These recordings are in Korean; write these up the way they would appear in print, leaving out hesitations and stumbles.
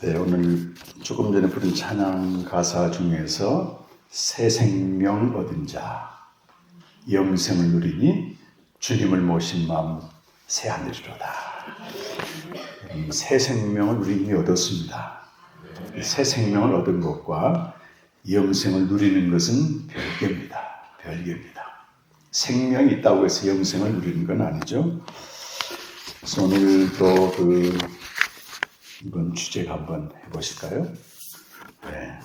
네, 오늘 조금 전에 부른 찬양 가사 중에서 새 생명 얻은 자, 영생을 누리니 주님을 모신 마음 새하늘이로다. 새 생명을 우리 이미 얻었습니다. 새 생명을 얻은 것과 영생을 누리는 것은 별개입니다. 생명이 있다고 해서 영생을 누리는 건 아니죠. 그래서 오늘도 이번 주제가 한번 해보실까요? 네.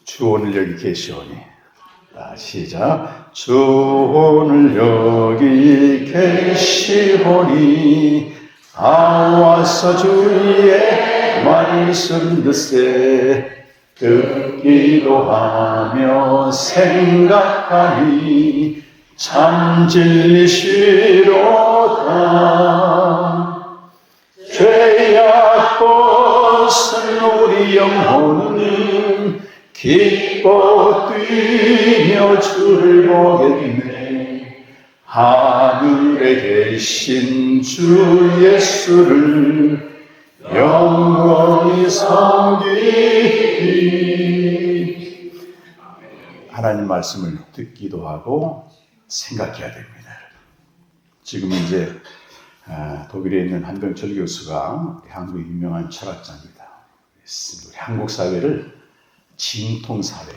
주 오늘 여기 계시오니. 시작. 주 오늘 여기 계시오니 와서 주의 말씀 듣세 듣기도 하며 생각하니 참 진리시로다. 죄악 벗은 우리 영혼은 기뻐 뛰며 주를 보겠네. 하늘에 계신 주 예수를 영원히 섬기리. 하나님 말씀을 듣기도 하고 생각해야 됩니다. 지금 이제 독일에 있는 한병철 교수가 한국 유명한 철학자입니다. 우리 한국 사회를 진통사회,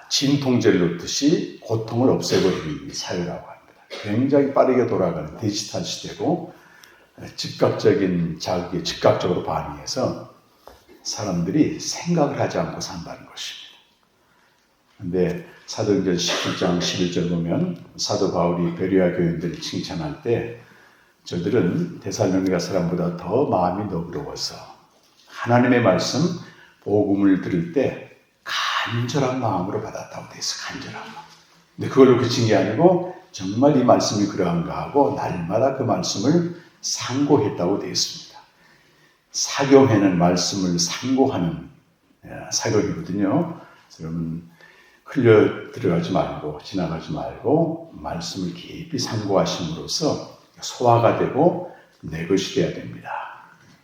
진통제를 놓듯이 고통을 없애버리는 사회라고 합니다. 굉장히 빠르게 돌아가는 디지털 시대고 즉각적인 자극에 즉각적으로 반응해서 사람들이 생각을 하지 않고 산다는 것입니다. 그런데 사도행전 17장 11절 보면 사도 바울이 베레아 교인들을 칭찬할 때 저들은 데살로니가 사람보다 더 마음이 너그러워서 하나님의 말씀, 복음을 들을 때 간절한 마음으로 받았다고 돼 있어. 간절한 마음. 근데 그걸로 그친 게 아니고 정말 이 말씀이 그러한가 하고 날마다 그 말씀을 상고했다고 돼 있습니다. 사경회는 말씀을 상고하는 사격이거든요. 여러분 흘려 들어가지 말고 지나가지 말고 말씀을 깊이 상고하심으로써 소화가 되고 내 것이 되어야 됩니다.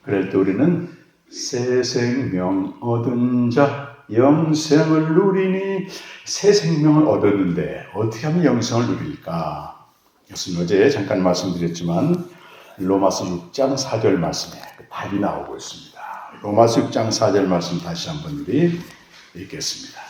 그럴 때 우리는 새 생명 얻은 자 영생을 누리니. 새 생명을 얻었는데 어떻게 하면 영생을 누릴까? 이것은 어제 잠깐 말씀드렸지만 로마서 6장 4절 말씀에 답이 나오고 있습니다. 로마서 6장 4절 말씀 다시 한번 우리 읽겠습니다.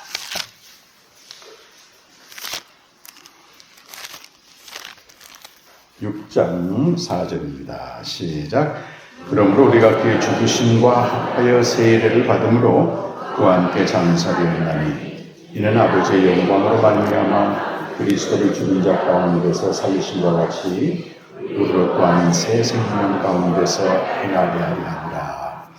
(6장 4절입니다) 시작. 그러므로 우리가 그의 죽으심과 합하여 세례를 받음으로 그와 함께 장사되었나니 이는 아버지의 영광으로 말미암아 그리스도를 죽은 자 가운데서 살리심과 같이 우리로 또한 새 생명 가운데서 행하게 하려 합니다.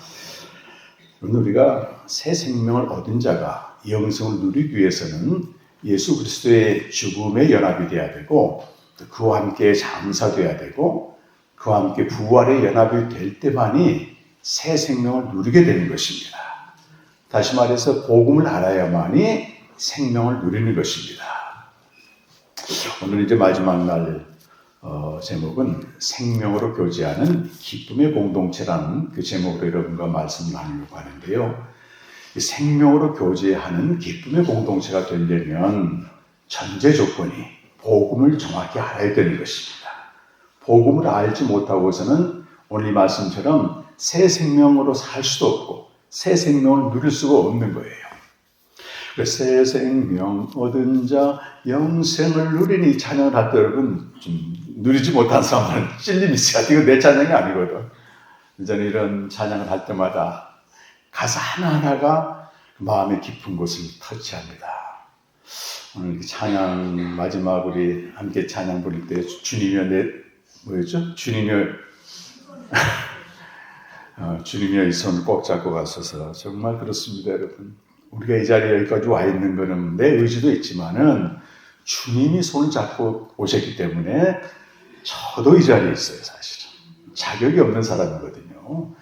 우리가 새 생명을 얻은 자가 영생을 누리기 위해서는 예수 그리스도의 죽음에 연합이 되어야 되고 그와 함께 장사되어야 되고 그와 함께 부활의 연합이 될 때만이 새 생명을 누리게 되는 것입니다. 다시 말해서 복음을 알아야만이 생명을 누리는 것입니다. 오늘 이제 마지막 날 제목은 생명으로 교제하는 기쁨의 공동체라는 그 제목으로 여러분과 말씀을 나누려고 하는데요. 생명으로 교제하는 기쁨의 공동체가 되려면 전제 조건이 복음을 정확히 알아야 되는 것입니다. 복음을 알지 못하고서는 오늘 이 말씀처럼 새 생명으로 살 수도 없고 새 생명을 누릴 수가 없는 거예요. 새 생명 얻은 자 영생을 누리니 찬양을 할 때 여러분 좀 누리지 못한 사람은 찔림이 있어요. 이거 내 찬양이 아니거든. 저는 이런 찬양을 할 때마다 가사 하나하나가 마음의 깊은 곳을 터치합니다. 오늘 찬양 마지막 우리 함께 찬양 부를 때 주님이여 주님이여 이 손을 꼭 잡고 갔어서 정말 그렇습니다, 여러분. 우리가 이 자리에 여기까지 와 있는 거는 내 의지도 있지만은 주님이 손을 잡고 오셨기 때문에 저도 이 자리에 있어요, 사실은. 자격이 없는 사람이거든요.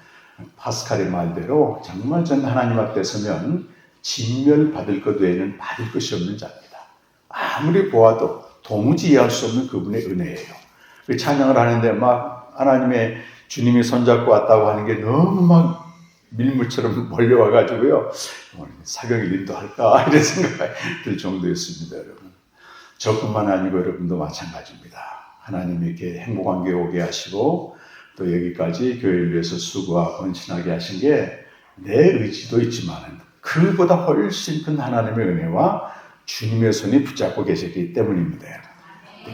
파스칼의 말대로 정말 전 하나님 앞에 서면 진멸받을 것 외에는 받을 것이 없는 자입니다. 아무리 보아도 도무지 이해할 수 없는 그분의 은혜예요. 찬양을 하는데 막 하나님의 주님이 손잡고 왔다고 하는 게 너무 막 밀물처럼 몰려와가지고요. 사경일 인도할까 이런 생각이 들 정도였습니다. 여러분. 저뿐만 아니고 여러분도 마찬가지입니다. 하나님이 이렇게 행복한 교회 오게 하시고 또 여기까지 교회를 위해서 수고하고 헌신하게 하신 게 내 의지도 있지만 그보다 훨씬 큰 하나님의 은혜와 주님의 손이 붙잡고 계셨기 때문입니다.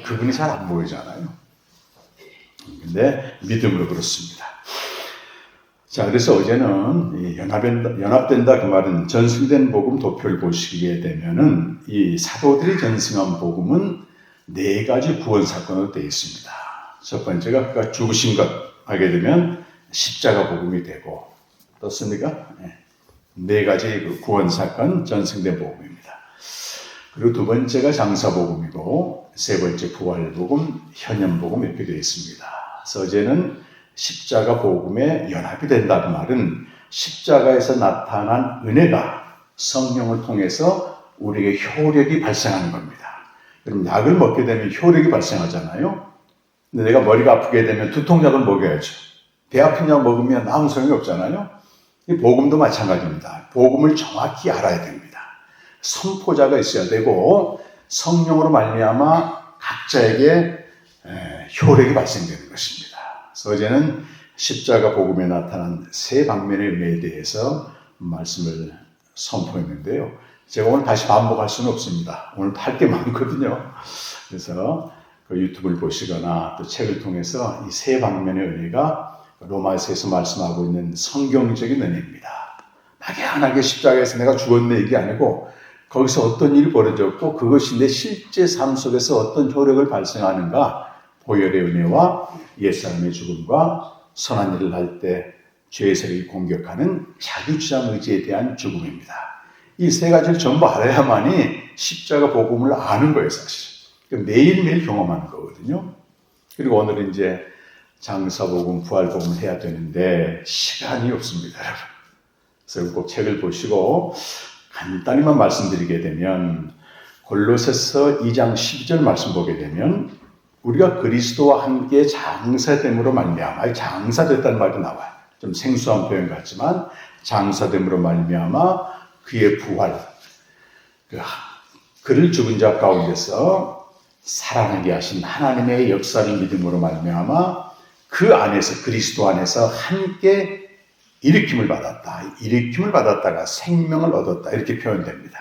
그분이 잘 안 보이잖아요. 근데 믿음으로 그렇습니다. 자, 그래서 어제는 연합된다 그 말은 전승된 복음 도표를 보시게 되면은 이 사도들이 전승한 복음은 4가지 구원 사건으로 되어 있습니다. 첫 번째가 그가 죽으신 것 하게 되면 십자가 복음이 되고, 떴습니까? 네 가지 그 구원 사건 전승된 복음입니다. 그리고 두 번째가 장사 복음이고, 세 번째 부활 복음, 현현 복음 이렇게 되어 있습니다. 그래서 어제는 십자가 복음에 연합이 된다 그 말은 십자가에서 나타난 은혜가 성령을 통해서 우리에게 효력이 발생하는 겁니다. 그럼 약을 먹게 되면 효력이 발생하잖아요. 근데 내가 머리가 아프게 되면 두통약을 먹여야죠. 배 아픈 약 먹으면 아무 소용이 없잖아요. 이 복음도 마찬가지입니다. 복음을 정확히 알아야 됩니다. 선포자가 있어야 되고 성령으로 말미암아 각자에게 효력이 발생되는 것입니다. 그래서 어제는 십자가 복음에 나타난 세 방면의 은혜에 대해서 말씀을 선포했는데요. 제가 오늘 다시 반복할 수는 없습니다. 오늘 할 게 많거든요. 그래서 그 유튜브를 보시거나 또 책을 통해서 이 세 방면의 은혜가 로마서에서 말씀하고 있는 성경적인 은혜입니다. 막연하게 십자가에서 내가 죽었네 이게 아니고 거기서 어떤 일이 벌어졌고 그것이 내 실제 삶 속에서 어떤 효력을 발생하는가 보혈의 은혜와 옛사람의 죽음과 선한 일을 할 때 죄의 세력이 공격하는 자기 주장 의지에 대한 죽음입니다. 이 세 가지를 전부 알아야만이 십자가 복음을 아는 거예요, 사실. 매일매일 경험하는 거거든요. 그리고 오늘은 이제 장사복음, 부활복음을 해야 되는데 시간이 없습니다, 여러분. 그래서 꼭 책을 보시고 간단히만 말씀드리게 되면 골로새서 2장 12절 말씀 보게 되면 우리가 그리스도와 함께 장사됨으로 말미암아, 장사됐다는 말도 나와요. 좀 생소한 표현 같지만 장사됨으로 말미암아 그의 부활, 그를 죽은 자 가운데서 살아나게 하신 하나님의 역사를 믿음으로 말미암아 그 안에서 그리스도 안에서 함께 일으킴을 받았다. 일으킴을 받았다가 생명을 얻었다. 이렇게 표현됩니다.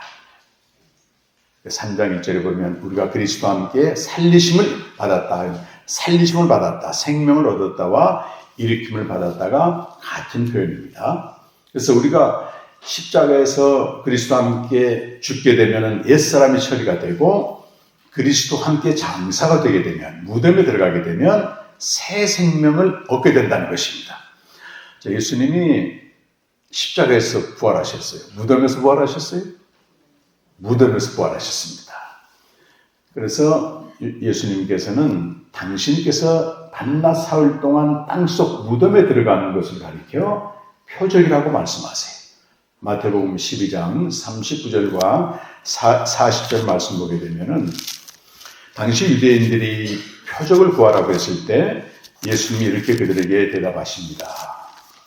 3장 1절에 보면 우리가 그리스도와 함께 살리심을 받았다. 살리심을 받았다. 생명을 얻었다와 일으킴을 받았다가 같은 표현입니다. 그래서 우리가 십자가에서 그리스도와 함께 죽게 되면 옛사람이 처리가 되고 그리스도와 함께 장사가 되게 되면 무덤에 들어가게 되면 새 생명을 얻게 된다는 것입니다. 자, 예수님이 십자가에서 부활하셨어요. 무덤에서 부활하셨어요? 무덤에서 부활하셨습니다. 그래서 예수님께서는 당신께서 밤낮 사흘 동안 땅속 무덤에 들어가는 것을 가리켜 표적이라고 말씀하세요. 마태복음 12장 39절과 40절 말씀 보게 되면은 당시 유대인들이 표적을 구하라고 했을 때 예수님이 이렇게 그들에게 대답하십니다.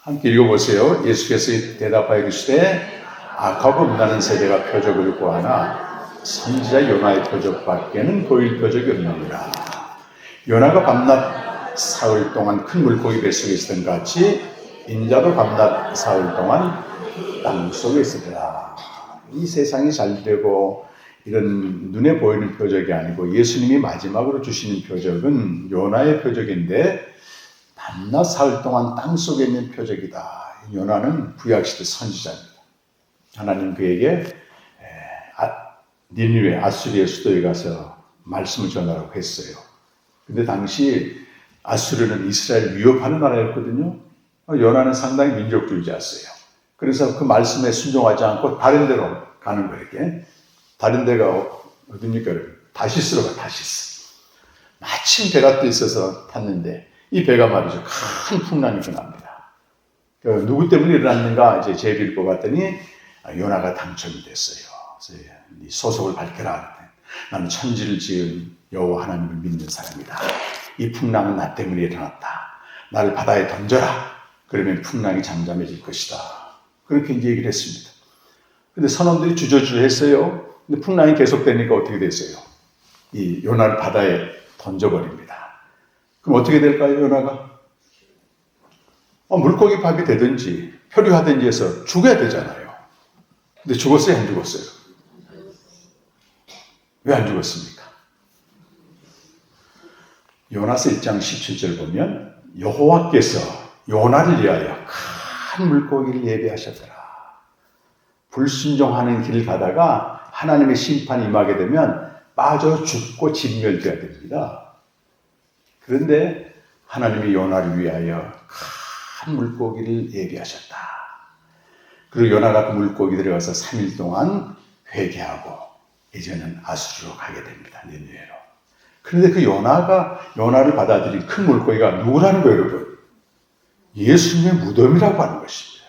함께 읽어보세요. 예수께서 대답하여 이르시되 악하고 음란한 세대가 표적을 구하나 선지자 요나의 표적밖에는 보일 표적이 없느니라. 요나가 밤낮 사흘 동안 큰 물고기 뱃속에 있었던 같이 인자도 밤낮 사흘 동안 땅속에 있으리라. 이 세상이 잘 되고 이런 눈에 보이는 표적이 아니고 예수님이 마지막으로 주시는 표적은 요나의 표적인데 밤낮 사흘 동안 땅속에 있는 표적이다. 요나는 구약시대 선지자입니다. 하나님 그에게 니느웨 아수리의 수도에 가서 말씀을 전하라고 했어요. 근데 당시 아수르는 이스라엘 위협하는 나라였거든요. 요나는 상당히 민족주의자였어요. 그래서 그 말씀에 순종하지 않고 다른 데로 가는 거예요. 다른 데가 어딥니까? 다시스로 가, 다시스. 마침 배가 또 있어서 탔는데 이 배가 말이죠. 큰 풍랑이 일어납니다. 누구 때문에 일어났는가 이제 제비를 뽑았더니 요나가 당첨이 됐어요. 그래서 네 소속을 밝혀라. 나는 천지를 지은 여호와 하나님을 믿는 사람이다. 이 풍랑은 나 때문에 일어났다. 나를 바다에 던져라. 그러면 풍랑이 잠잠해질 것이다. 그렇게 이제 얘기를 했습니다. 근데 선원들이 주저주저 했어요. 근데 풍랑이 계속되니까 어떻게 됐어요? 이 요나를 바다에 던져버립니다. 그럼 어떻게 될까요, 요나가? 물고기 밥이 되든지 표류하든지 해서 죽어야 되잖아요. 근데 죽었어요, 안 죽었어요? 왜 안 죽었습니까? 요나서 1장 17절 보면 여호와께서 요나를 위하여 큰 물고기를 예비하셨더라. 불순종하는 길을 가다가 하나님의 심판이 임하게 되면 빠져 죽고 진멸되어야 됩니다. 그런데 하나님이 요나를 위하여 큰 물고기를 예비하셨다. 그리고 요나가 그 물고기 들어가서 3일 동안 회개하고 이제는 아수르로 가게 됩니다. 니느웨로. 그런데 그 요나를 받아들인 큰 물고기가 누구라는 거예요, 여러분? 예수님의 무덤이라고 하는 것입니다.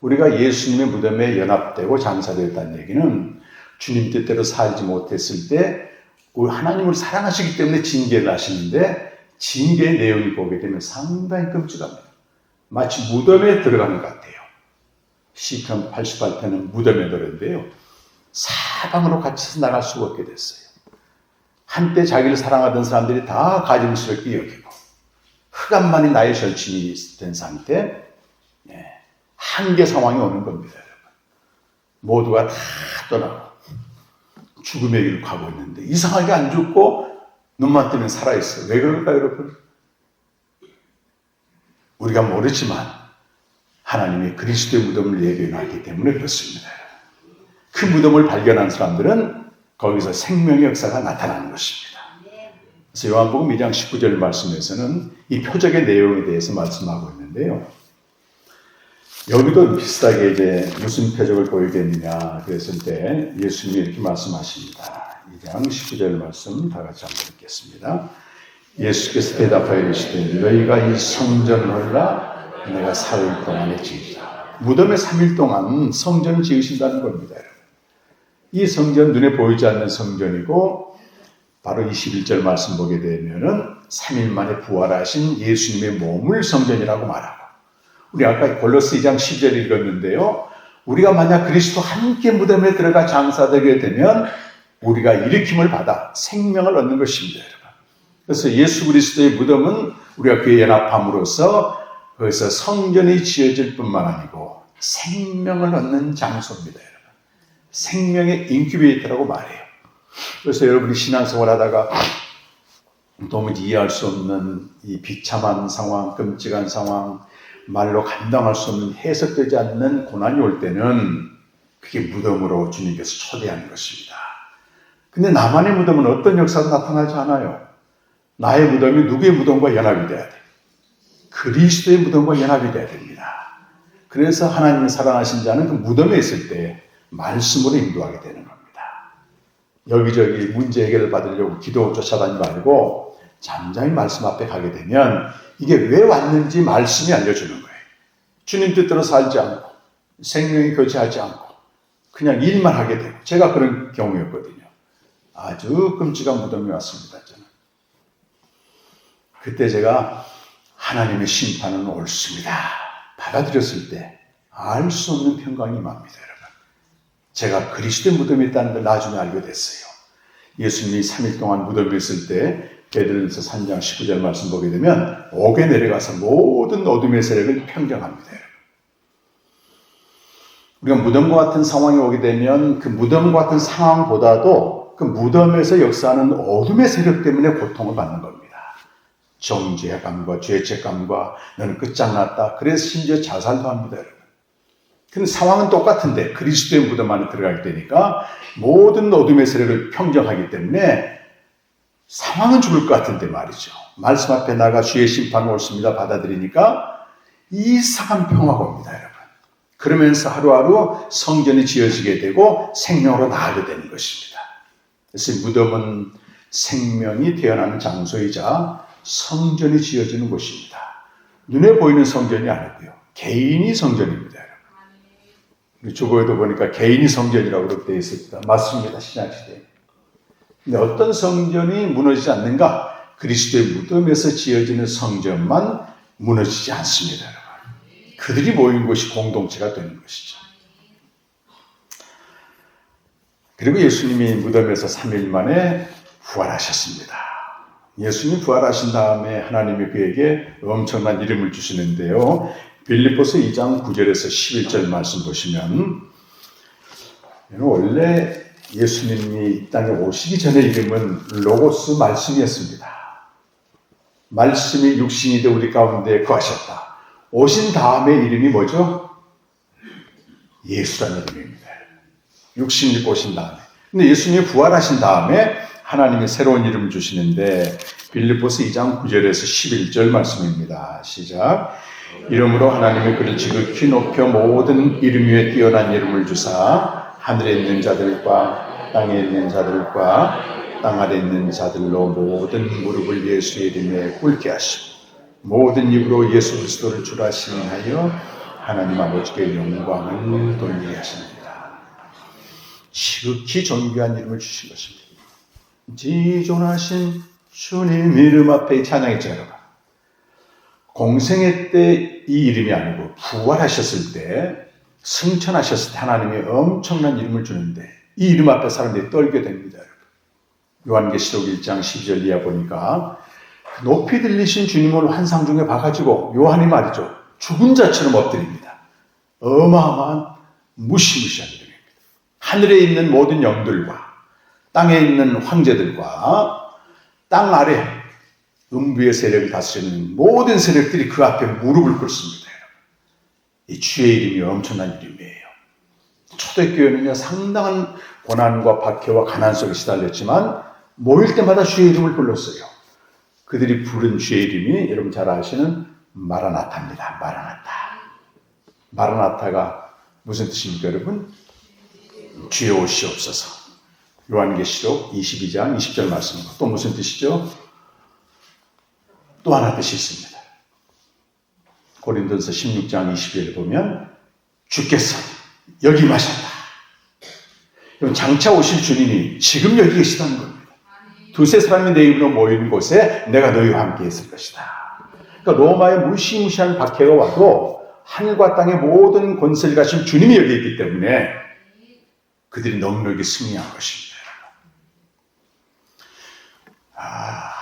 우리가 예수님의 무덤에 연합되고 장사되었다는 얘기는 주님 뜻대로 살지 못했을 때 하나님을 사랑하시기 때문에 징계를 하시는데 징계의 내용을 보게 되면 상당히 끔찍합니다. 마치 무덤에 들어가는 것 같아요. 시편 88편은 무덤에 들었는데요. 사방으로 갇혀서 나갈 수가 없게 됐어요. 한때 자기를 사랑하던 사람들이 다 가증스럽게 여기고 흑암만이 나의 절친이 된 상태, 한계 상황이 오는 겁니다, 여러분. 모두가 다 떠나고 죽음의 길을 가고 있는데 이상하게 안 죽고 눈만 뜨면 살아있어요. 왜 그럴까요, 여러분? 우리가 모르지만 하나님이 그리스도의 무덤을 예비해놨기 때문에 그렇습니다. 그 무덤을 발견한 사람들은 거기서 생명의 역사가 나타나는 것입니다. 그래서 요한복음 2장 19절 말씀에서는 이 표적의 내용에 대해서 말씀하고 있는데요. 여기도 비슷하게 이제 무슨 표적을 보이겠느냐 그랬을 때 예수님이 이렇게 말씀하십니다. 2장 19절 말씀 다 같이 한번 읽겠습니다. 예수께서 대답하여 이르시되 너희가 이 성전을 올라 내가 4일 동안에 지으리라. 무덤에 3일 동안 성전을 지으신다는 겁니다. 이 성전 눈에 보이지 않는 성전이고 바로 21절 말씀 보게 되면은 3일 만에 부활하신 예수님의 몸을 성전이라고 말하고 우리 아까 골로새 2장 10절 읽었는데요. 우리가 만약 그리스도 함께 무덤에 들어가 장사되게 되면 우리가 일으킴을 받아 생명을 얻는 것입니다. 여러분. 그래서 예수 그리스도의 무덤은 우리가 그에 연합함으로써 거기서 성전이 지어질 뿐만 아니고 생명을 얻는 장소입니다. 여러분. 생명의 인큐베이터라고 말해요. 그래서 여러분이 신앙생활 하다가 도무지 이해할 수 없는 이 비참한 상황, 끔찍한 상황, 말로 감당할 수 없는 해석되지 않는 고난이 올 때는 그게 무덤으로 주님께서 초대하는 것입니다. 근데 나만의 무덤은 어떤 역사도 나타나지 않아요. 나의 무덤이 누구의 무덤과 연합이 돼야 돼? 그리스도의 무덤과 연합이 돼야 됩니다. 그래서 하나님을 사랑하신 자는 그 무덤에 있을 때 말씀으로 인도하게 되는 겁니다. 여기저기 문제 해결을 받으려고 기도 쫓아다니지 말고 잠잠히 말씀 앞에 가게 되면 이게 왜 왔는지 말씀이 알려주는 거예요. 주님 뜻대로 살지 않고 생명이 교체하지 않고 그냥 일만 하게 되고 제가 그런 경우였거든요. 아주 끔찍한 무덤이 왔습니다. 저는. 그때 제가 하나님의 심판은 옳습니다. 받아들였을 때 알 수 없는 평강이 임합니다. 여러분. 제가 그리스도의 무덤에 있다는 걸 나중에 알게 됐어요. 예수님이 3일 동안 무덤에 있을 때 베드로전서 3장 19절 말씀 보게 되면 옥에 내려가서 모든 어둠의 세력을 평정합니다. 우리가 무덤과 같은 상황이 오게 되면 그 무덤과 같은 상황보다도 그 무덤에서 역사하는 어둠의 세력 때문에 고통을 받는 겁니다. 정죄감과 죄책감과 너는 끝장났다. 그래서 심지어 자살도 합니다. 여러분. 근데 상황은 똑같은데 그리스도의 무덤 안에 들어가게 되니까 모든 어둠의 세력을 평정하기 때문에 상황은 죽을 것 같은데 말이죠. 말씀 앞에 나가 주의 심판 옳습니다. 받아들이니까 이상한 평화가 옵니다. 여러분. 그러면서 하루하루 성전이 지어지게 되고 생명으로 나아가게 되는 것입니다. 그래서 무덤은 생명이 태어나는 장소이자 성전이 지어지는 곳입니다. 눈에 보이는 성전이 아니고요. 개인이 성전입니다. 우리 주보에도 보니까 개인이 성전이라고 그렇게 되어 있습니다. 맞습니다. 신약시대에. 근데 어떤 성전이 무너지지 않는가? 그리스도의 무덤에서 지어지는 성전만 무너지지 않습니다, 여러분. 그들이 모인 곳이 공동체가 되는 것이죠. 그리고 예수님이 무덤에서 3일 만에 부활하셨습니다. 예수님이 부활하신 다음에 하나님이 그에게 엄청난 이름을 주시는데요. 빌립보서 2장 9절에서 11절 말씀 보시면 원래 예수님이 이 땅에 오시기 전에 이름은 로고스 말씀이었습니다. 말씀이 육신이 되어 우리 가운데 거하셨다. 오신 다음에 이름이 뭐죠? 예수라는 이름입니다. 육신이 입고 오신 다음에. 근데 예수님이 부활하신 다음에 하나님이 새로운 이름을 주시는데 빌립보서 2장 9절에서 11절 말씀입니다. 시작. 이름으로 하나님이 그를 지극히 높여 모든 이름 위에 뛰어난 이름을 주사 하늘에 있는 자들과 땅에 있는 자들과 땅 아래 있는 자들로 모든 무릎을 예수의 이름에 꿇게 하시고 모든 입으로 예수 그리스도를 주라 시인하여 하나님 아버지께 영광을 돌리게 하십니다. 지극히 존귀한 이름을 주신 것입니다. 지존하신 주님 이름 앞에 찬양했죠, 여러분. 공생애 때 이 이름이 아니고 부활하셨을 때, 승천하셨을 때 하나님이 엄청난 이름을 주는데 이 이름 앞에 사람들이 떨게 됩니다, 여러분. 요한계시록 1장 12절 이하 보니까 높이 들리신 주님을 환상 중에 봐가지고 요한이 말이죠. 죽은 자처럼 엎드립니다. 어마어마한 무시무시한 이름입니다. 하늘에 있는 모든 영들과 땅에 있는 황제들과 땅 아래 음부의 세력을 다스리는 모든 세력들이 그 앞에 무릎을 꿇습니다. 이 주의 이름이 엄청난 이름이에요. 초대교회는요, 상당한 고난과 박해와 가난 속에 시달렸지만 모일 때마다 주의 이름을 불렀어요. 그들이 부른 주의 이름이 여러분 잘 아시는 마라나타입니다. 마라나타. 마라나타가 무슨 뜻입니까, 여러분? 주의 오시옵소서. 요한계시록 22장 20절 말씀입니다. 또 무슨 뜻이죠? 또 하나 뜻이 있습니다. 고린도서 16장 20절에 보면 주께서 여기 마셨다. 장차 오실 주님이 지금 여기 계시다는 겁니다. 두세 사람이 내 이름으로 모이는 곳에 내가 너희와 함께 있을 것이다. 그러니까 로마의 무시무시한 박해가 와도 하늘과 땅의 모든 권세를 가진 주님이 여기 있기 때문에 그들이 넉넉히 승리한 것입니다.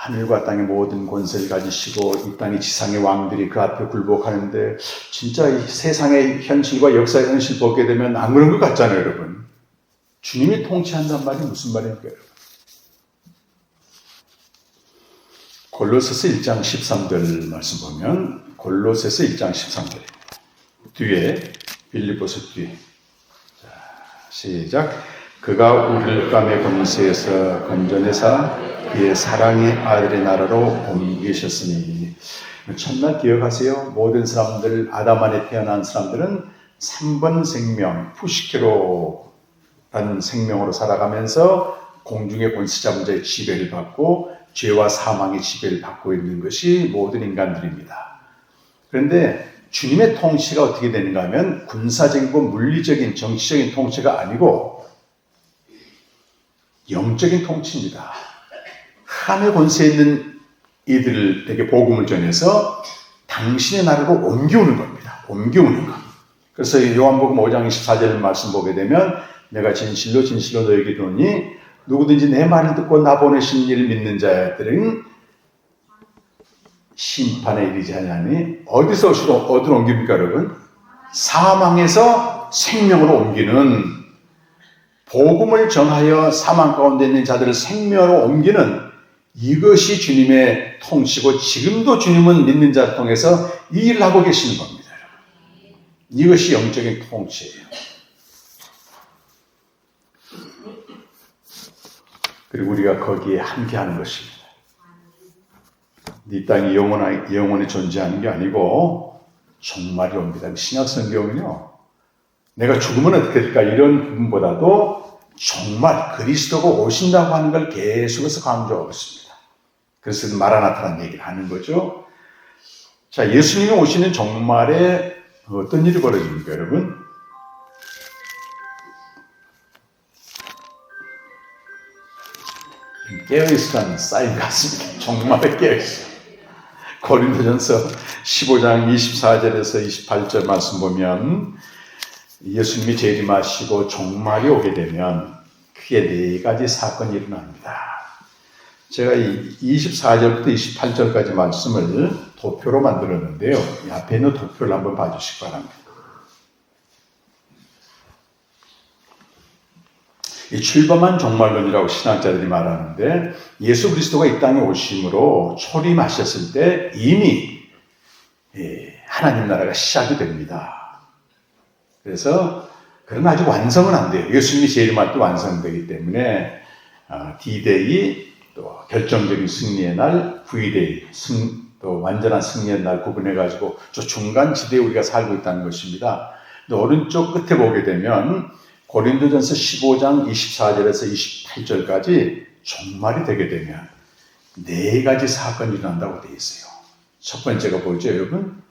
하늘과 땅의 모든 권세를 가지시고 이 땅의 지상의 왕들이 그 앞에 굴복하는데 진짜 이 세상의 현실과 역사의 현실 보게 되면 안 그런 것 같잖아요, 여러분. 주님이 통치한다는 말이 무슨 말입니까, 여러분? 골로새서 1장 13절 말씀 보면 골로새서 1장 13절 뒤에 빌립보서 뒤에 자, 시작. 그가 우리를 흑암의 권세에서 건져내사 그의 사랑의 아들의 나라로 옮기셨으니 첫날 기억하세요. 모든 사람들 아담 안에 태어난 사람들은 3번 생명 푸시케로라는 생명으로 살아가면서 공중의 권세 잡은 자의 지배를 받고 죄와 사망의 지배를 받고 있는 것이 모든 인간들입니다. 그런데 주님의 통치가 어떻게 되는가 하면 군사적이고 물리적인 정치적인 통치가 아니고 영적인 통치입니다. 흑암의 권세에 있는 이들에게 복음을 전해서 당신의 나라로 옮기우는 겁니다. 옮기우는 것. 그래서 요한복음 5장 24절 말씀 보게 되면 내가 진실로 진실로 너에게 이르노니 누구든지 내 말을 듣고 나 보내신 이를 믿는 자들은 심판에 이르지 아니하니 어디서 어디로 옮깁니까, 여러분? 사망에서 생명으로 옮기는, 복음을 전하여 사망 가운데 있는 자들을 생명으로 옮기는 이것이 주님의 통치고 지금도 주님은 믿는 자를 통해서 이 일을 하고 계시는 겁니다. 이것이 영적인 통치예요. 그리고 우리가 거기에 함께하는 것입니다. 이 땅이 영원히 존재하는 게 아니고 종말이 옵니다. 신약 성경은요, 내가 죽으면 어떻게 될까 이런 부분보다도 정말 그리스도가 오신다고 하는 걸 계속해서 강조하고 있습니다. 그래서 마라나타라는 얘기를 하는 거죠. 자, 예수님이 오시는 종말에 어떤 일이 벌어집니까, 여러분? 깨어있으라는 사인 같습니다. 정말 깨어있어요. 고린도전서 15장 24절에서 28절 말씀 보면 예수님이 재림하시고 종말이 오게 되면 크게 네 가지 사건이 일어납니다. 제가 이 24절부터 28절까지 말씀을 도표로 만들었는데요. 이 앞에 있는 도표를 한번 봐주시기 바랍니다. 이 출범한 종말론이라고 신학자들이 말하는데 예수 그리스도가 이 땅에 오심으로 초림하셨을 때 이미 하나님 나라가 시작이 됩니다. 그래서 그러나 아직 완성은 안 돼요. 예수님이 재림할 때 완성되기 때문에 D-Day 또 결정적인 승리의 날, V-Day 또 완전한 승리의 날 구분해가지고 저 중간 지대에 우리가 살고 있다는 것입니다. 오른쪽 끝에 보게 되면 고린도전서 15장 24절에서 28절까지 종말이 되게 되면 네 가지 사건이 일어난다고 되어 있어요. 첫 번째가 뭐죠, 여러분?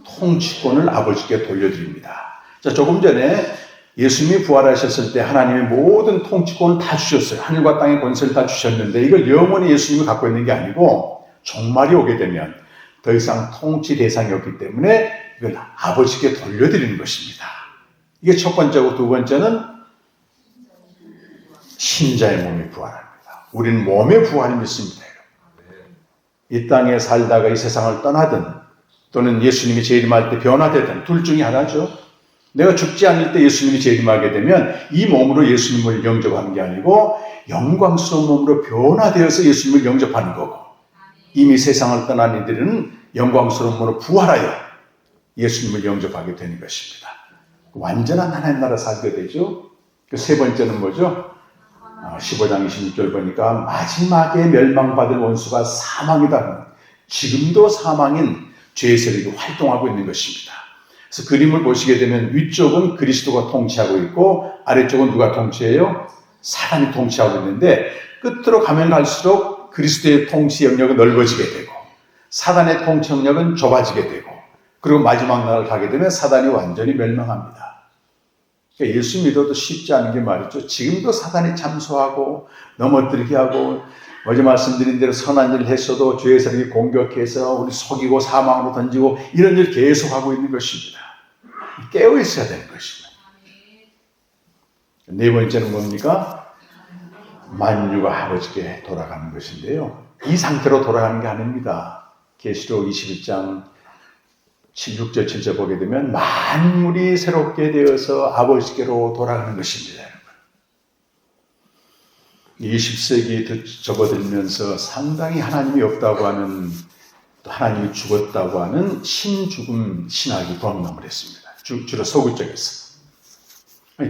통치권을 아버지께 돌려드립니다. 자, 조금 전에 예수님이 부활하셨을 때 하나님의 모든 통치권을 다 주셨어요. 하늘과 땅의 권세를 다 주셨는데 이걸 영원히 예수님이 갖고 있는 게 아니고 종말이 오게 되면 더 이상 통치 대상이 없기 때문에 이걸 아버지께 돌려드리는 것입니다. 이게 첫 번째고 두 번째는 신자의 몸이 부활합니다. 우리는 몸의 부활을 믿습니다. 이 땅에 살다가 이 세상을 떠나든 또는 예수님이 재림할 때 변화되든 둘 중에 하나죠. 내가 죽지 않을 때 예수님이 재림하게 되면 이 몸으로 예수님을 영접하는 게 아니고 영광스러운 몸으로 변화되어서 예수님을 영접하는 거고 이미 세상을 떠난 이들은 영광스러운 몸으로 부활하여 예수님을 영접하게 되는 것입니다. 완전한 하나님 나라 살게 되죠. 세 번째는 뭐죠? 15장 26절 보니까 마지막에 멸망받을 원수가 사망이다. 지금도 사망인 죄의 세력이 활동하고 있는 것입니다. 그래서 그림을 보시게 되면 위쪽은 그리스도가 통치하고 있고 아래쪽은 누가 통치해요? 사단이 통치하고 있는데 끝으로 가면 갈수록 그리스도의 통치 영역은 넓어지게 되고 사단의 통치 영역은 좁아지게 되고 그리고 마지막 날을 가게 되면 사단이 완전히 멸망합니다. 그러니까 예수 믿어도 쉽지 않은 게 말이죠. 지금도 사단이 참소하고 넘어뜨리게 하고 어제 말씀드린 대로 선한 일을 했어도 죄의 세력이 공격해서 우리 속이고 사망으로 던지고 이런 일을 계속하고 있는 것입니다. 깨어 있어야 되는 것입니다. 네 번째는 뭡니까? 만유가 아버지께 돌아가는 것인데요. 이 상태로 돌아가는 게 아닙니다. 계시록 21장 6절 7절 보게 되면 만물이 새롭게 되어서 아버지께로 돌아가는 것입니다. 20세기 접어들면서 상당히 하나님이 없다고 하는 또 하나님이 죽었다고 하는 신죽음 신학이 범람을 했습니다. 주로 서구 쪽에서.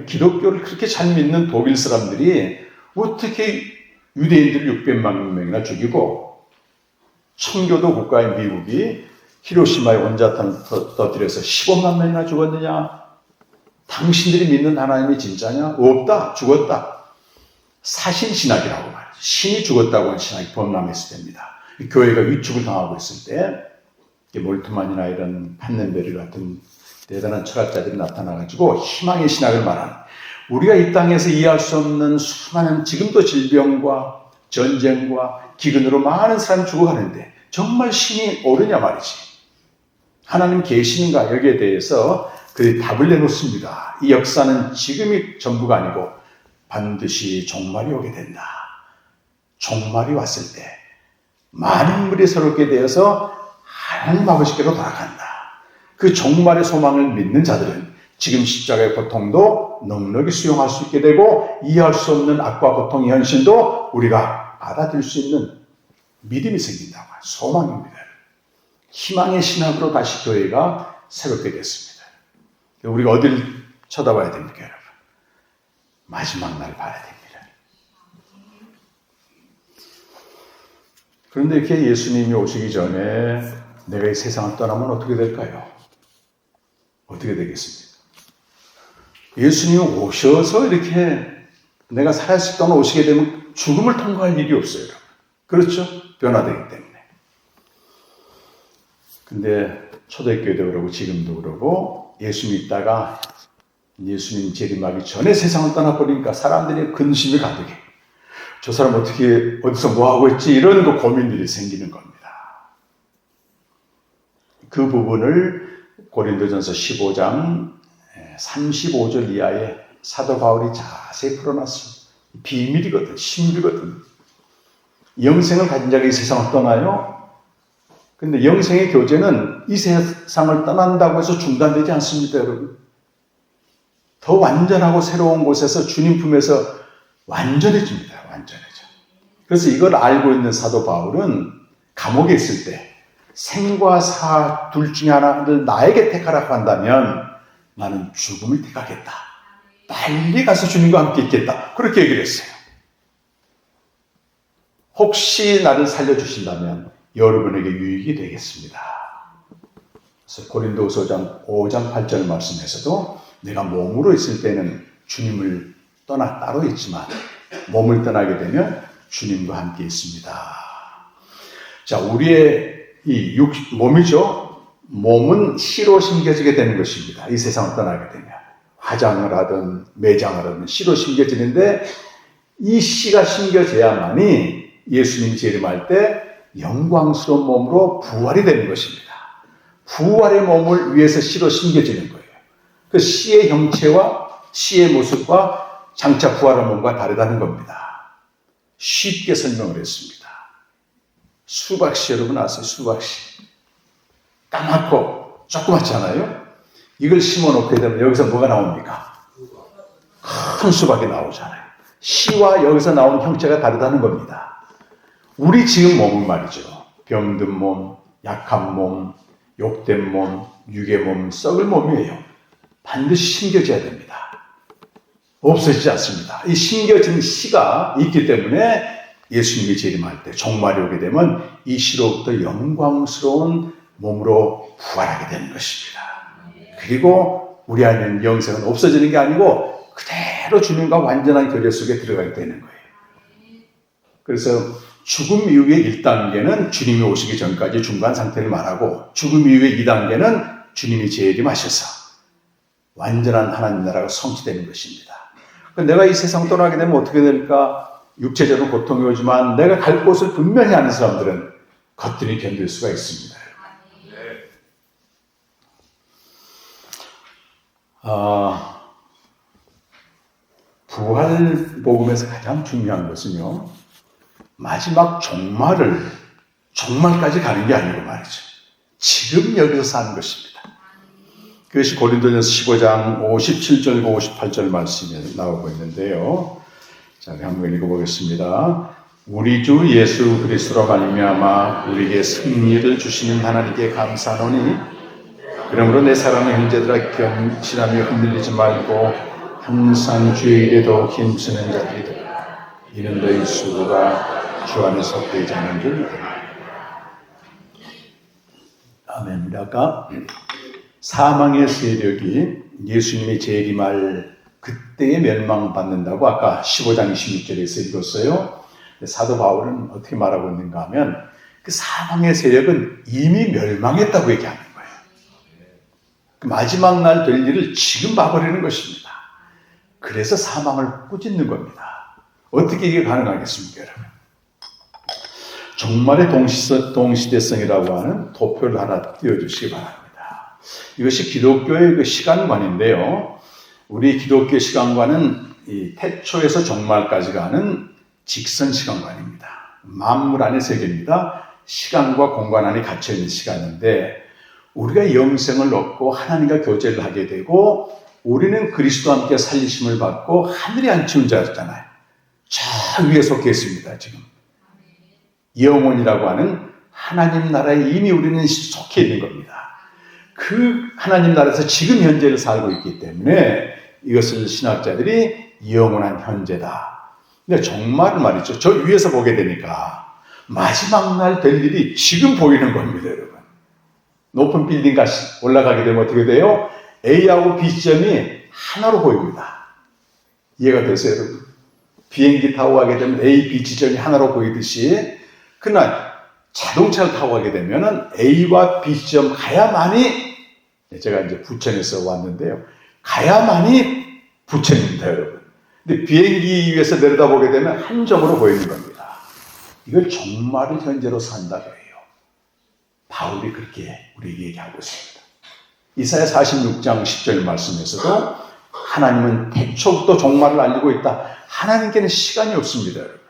기독교를 그렇게 잘 믿는 독일 사람들이 어떻게 유대인들 600만 명이나 죽이고 청교도 국가인 미국이 히로시마에 원자탄을 터뜨려서 15만 명이나 죽었느냐? 당신들이 믿는 하나님이 진짜냐? 없다. 죽었다. 사신신학이라고 말이죠. 신이 죽었다고 하는 신학이 범람했을 때입니다. 교회가 위축을 당하고 있을 때 몰트만이나 이런 판넨베리 같은 대단한 철학자들이 나타나가지고 희망의 신학을 말하는 우리가 이 땅에서 이해할 수 없는 수많은 지금도 질병과 전쟁과 기근으로 많은 사람이 죽어가는데 정말 신이 옳으냐 말이지. 하나님 계시는가 여기에 대해서 그들이 답을 내놓습니다. 이 역사는 지금이 전부가 아니고 반드시 종말이 오게 된다. 종말이 왔을 때 만물이 새롭게 되어서 하나님 아버지께로 돌아간다. 그 종말의 소망을 믿는 자들은 지금 십자가의 고통도 넉넉히 수용할 수 있게 되고 이해할 수 없는 악과 고통의 현실도 우리가 받아들일 수 있는 믿음이 생긴다고 하는 소망입니다. 희망의 신학으로 다시 교회가 새롭게 됐습니다. 우리가 어디를 쳐다봐야 됩니까, 여러분? 마지막 날 봐야 됩니다. 그런데 이렇게 예수님이 오시기 전에 내가 이 세상을 떠나면 어떻게 될까요? 어떻게 되겠습니까? 예수님이 오셔서 이렇게 내가 살아있을 동안 오시게 되면 죽음을 통과할 일이 없어요. 그렇죠? 변화되기 때문에. 근데 초대교회도 그러고 지금도 그러고 예수님 있다가 예수님 재림하기 전에 세상을 떠나버리니까 사람들이 근심이 가득해. 저 사람 어떻게 어디서 뭐 하고 있지? 이런 그 고민들이 생기는 겁니다. 그 부분을 고린도전서 15장 35절 이하에 사도 바울이 자세히 풀어놨습니다. 비밀이거든, 신비거든. 영생을 가진 자가 이 세상을 떠나요. 근데 영생의 교제는 이 세상을 떠난다고 해서 중단되지 않습니다, 여러분. 더 완전하고 새로운 곳에서 주님 품에서 완전해집니다. 완전해져. 그래서 이걸 알고 있는 사도 바울은 감옥에 있을 때 생과 사 둘 중에 하나를 나에게 택하라고 한다면 나는 죽음을 택하겠다. 빨리 가서 주님과 함께 있겠다. 그렇게 얘기를 했어요. 혹시 나를 살려주신다면 여러분에게 유익이 되겠습니다. 그래서 고린도후서 5장 8절 말씀에서도 내가 몸으로 있을 때는 주님을 떠나 따로 있지만 몸을 떠나게 되면 주님과 함께 있습니다. 자, 우리의 이 몸이죠. 몸은 씨로 심겨지게 되는 것입니다. 이 세상을 떠나게 되면 화장을 하든 매장을 하든 씨로 심겨지는데 이 씨가 심겨져야만이 예수님이 재림할 때 영광스러운 몸으로 부활이 되는 것입니다. 부활의 몸을 위해서 씨로 심겨지는 거예요. 그 씨의 형체와 씨의 모습과 장차 부활한 몸과 다르다는 겁니다. 쉽게 설명을 했습니다. 수박씨 여러분 아세요? 수박씨. 까맣고 조그맣잖아요. 이걸 심어놓게 되면 여기서 뭐가 나옵니까? 큰 수박이 나오잖아요. 씨와 여기서 나오는 형체가 다르다는 겁니다. 우리 지금 몸은 말이죠. 병든 몸, 약한 몸, 욕된 몸, 육의 몸, 썩을 몸이에요. 반드시 심겨져야 됩니다. 없어지지 않습니다. 이 심겨진 씨가 있기 때문에 예수님이 재림할 때 종말이 오게 되면 이 씨로부터 영광스러운 몸으로 부활하게 되는 것입니다. 그리고 우리 안에는 영생은 없어지는 게 아니고 그대로 주님과 완전한 교제 속에 들어가게 되는 거예요. 그래서 죽음 이후의 1단계는 주님이 오시기 전까지 중간 상태를 말하고 죽음 이후의 2단계는 주님이 재림하셔서 완전한 하나님 나라가 성취되는 것입니다. 내가 이 세상 떠나게 되면 어떻게 될까? 육체적으로 고통이 오지만 내가 갈 곳을 분명히 아는 사람들은 거뜬히 견딜 수가 있습니다. 부활 복음에서 가장 중요한 것은요, 마지막 종말까지 가는 게 아니고 말이죠. 지금 여기서 사는 것입니다. 그것이 고린도전서 15장 57절과 58절 말씀에 나오고 있는데요. 자, 한번 읽어보겠습니다. 우리 주 예수 그리스도로 말미암아 우리에게 승리를 주시는 하나님께 감사하노니 그러므로 내 사랑하는 형제들아 견실하며 흔들리지 말고 항상 주의 일에 더욱 힘쓰는 자들이 되라. 이는 너희 수고가 주 안에서 되지 않은 줄 믿으라. 아멘. 아까 사망의 세력이 예수님의 재림할 그때에 멸망받는다고 아까 15장 26절에서 읽었어요. 사도 바울은 어떻게 말하고 있는가 하면 그 사망의 세력은 이미 멸망했다고 얘기하는 거예요. 그 마지막 날 될 일을 지금 봐버리는 것입니다. 그래서 사망을 꾸짖는 겁니다. 어떻게 이게 가능하겠습니까, 여러분? 종말의 동시대성이라고 하는 도표를 하나 띄워주시기 바랍니다. 이것이 기독교의 그 시간관인데요. 우리 기독교 시간관은 이 태초에서 종말까지 가는 직선 시간관입니다. 만물 안의 세계입니다. 시간과 공간 안에 갇혀있는 시간인데 우리가 영생을 얻고 하나님과 교제를 하게 되고 우리는 그리스도와 함께 살리심을 받고 하늘에 앉힌 자였잖아요. 저 위에 속해 있습니다. 지금 영혼이라고 하는 하나님 나라에 이미 우리는 속해 있는 겁니다. 그 하나님 나라에서 지금 현재를 살고 있기 때문에 이것을 신학자들이 영원한 현재다. 근데 정말 말이죠. 저 위에서 보게 되니까 마지막 날 될 일이 지금 보이는 겁니다, 여러분. 높은 빌딩 올라가게 되면 어떻게 돼요? A하고 B 지점이 하나로 보입니다. 이해가 되세요, 여러분? 비행기 타고 가게 되면 A, B 지점이 하나로 보이듯이 그러나 자동차를 타고 가게 되면 A와 B 지점 가야만이 제가 이제 부천에서 왔는데요. 가야만이 부천입니다, 여러분. 근데 비행기 위에서 내려다보게 되면 한 점으로 보이는 겁니다. 이걸 종말을 현재로 산다 그래요. 바울이 그렇게 우리에게 얘기하고 있습니다. 이사야 46장 10절 말씀에서도 하나님은 태초부터 종말을 알고 있다. 하나님께는 시간이 없습니다, 여러분.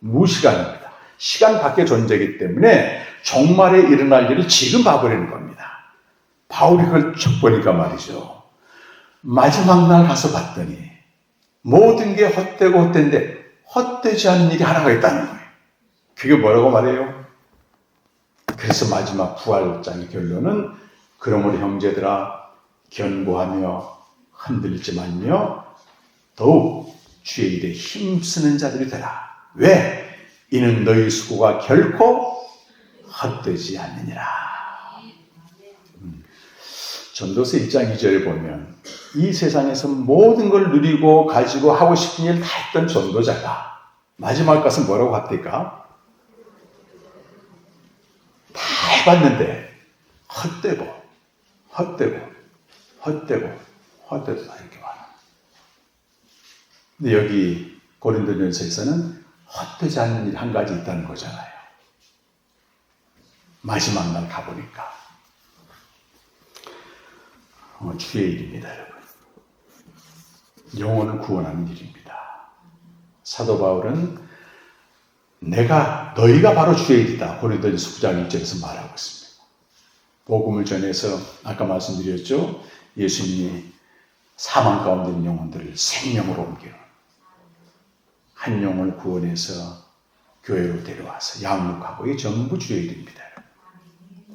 무시간입니다. 시간 밖의 존재이기 때문에 종말에 일어날 일을 지금 봐버리는 겁니다. 바울이 그걸 쭉 보니까 말이죠. 마지막 날 가서 봤더니 모든 게 헛되고 헛된데 헛되지 않은 일이 하나가 있다는 거예요. 그게 뭐라고 말해요? 그래서 마지막 부활장의 결론은 그러므로 형제들아 견고하며 흔들리지 말며 더욱 주의 일에 힘쓰는 자들이 되라. 왜? 이는 너희 수고가 결코 헛되지 않느니라. 전도서 1장 2절에 보면 이 세상에서 모든 걸 누리고 가지고 하고 싶은 일 다 했던 전도자가 마지막 가서 뭐라고 합니까? 다 해봤는데 헛되고 다 이렇게 많아. 근데 여기 고린도전서에서는 헛되지 않는 일 한 가지 있다는 거잖아요. 마지막 날 가보니까 주의 일입니다, 여러분. 영혼을 구원하는 일입니다. 사도 바울은 너희가 바로 주의 일이다. 고린도전서 9장 1절에서 말하고 있습니다. 복음을 전해서 아까 말씀드렸죠. 예수님이 사망 가운데 있는 영혼들을 생명으로 옮기는 한 영혼을 구원해서 교회로 데려와서 양육하고 이게 전부 주의 일입니다.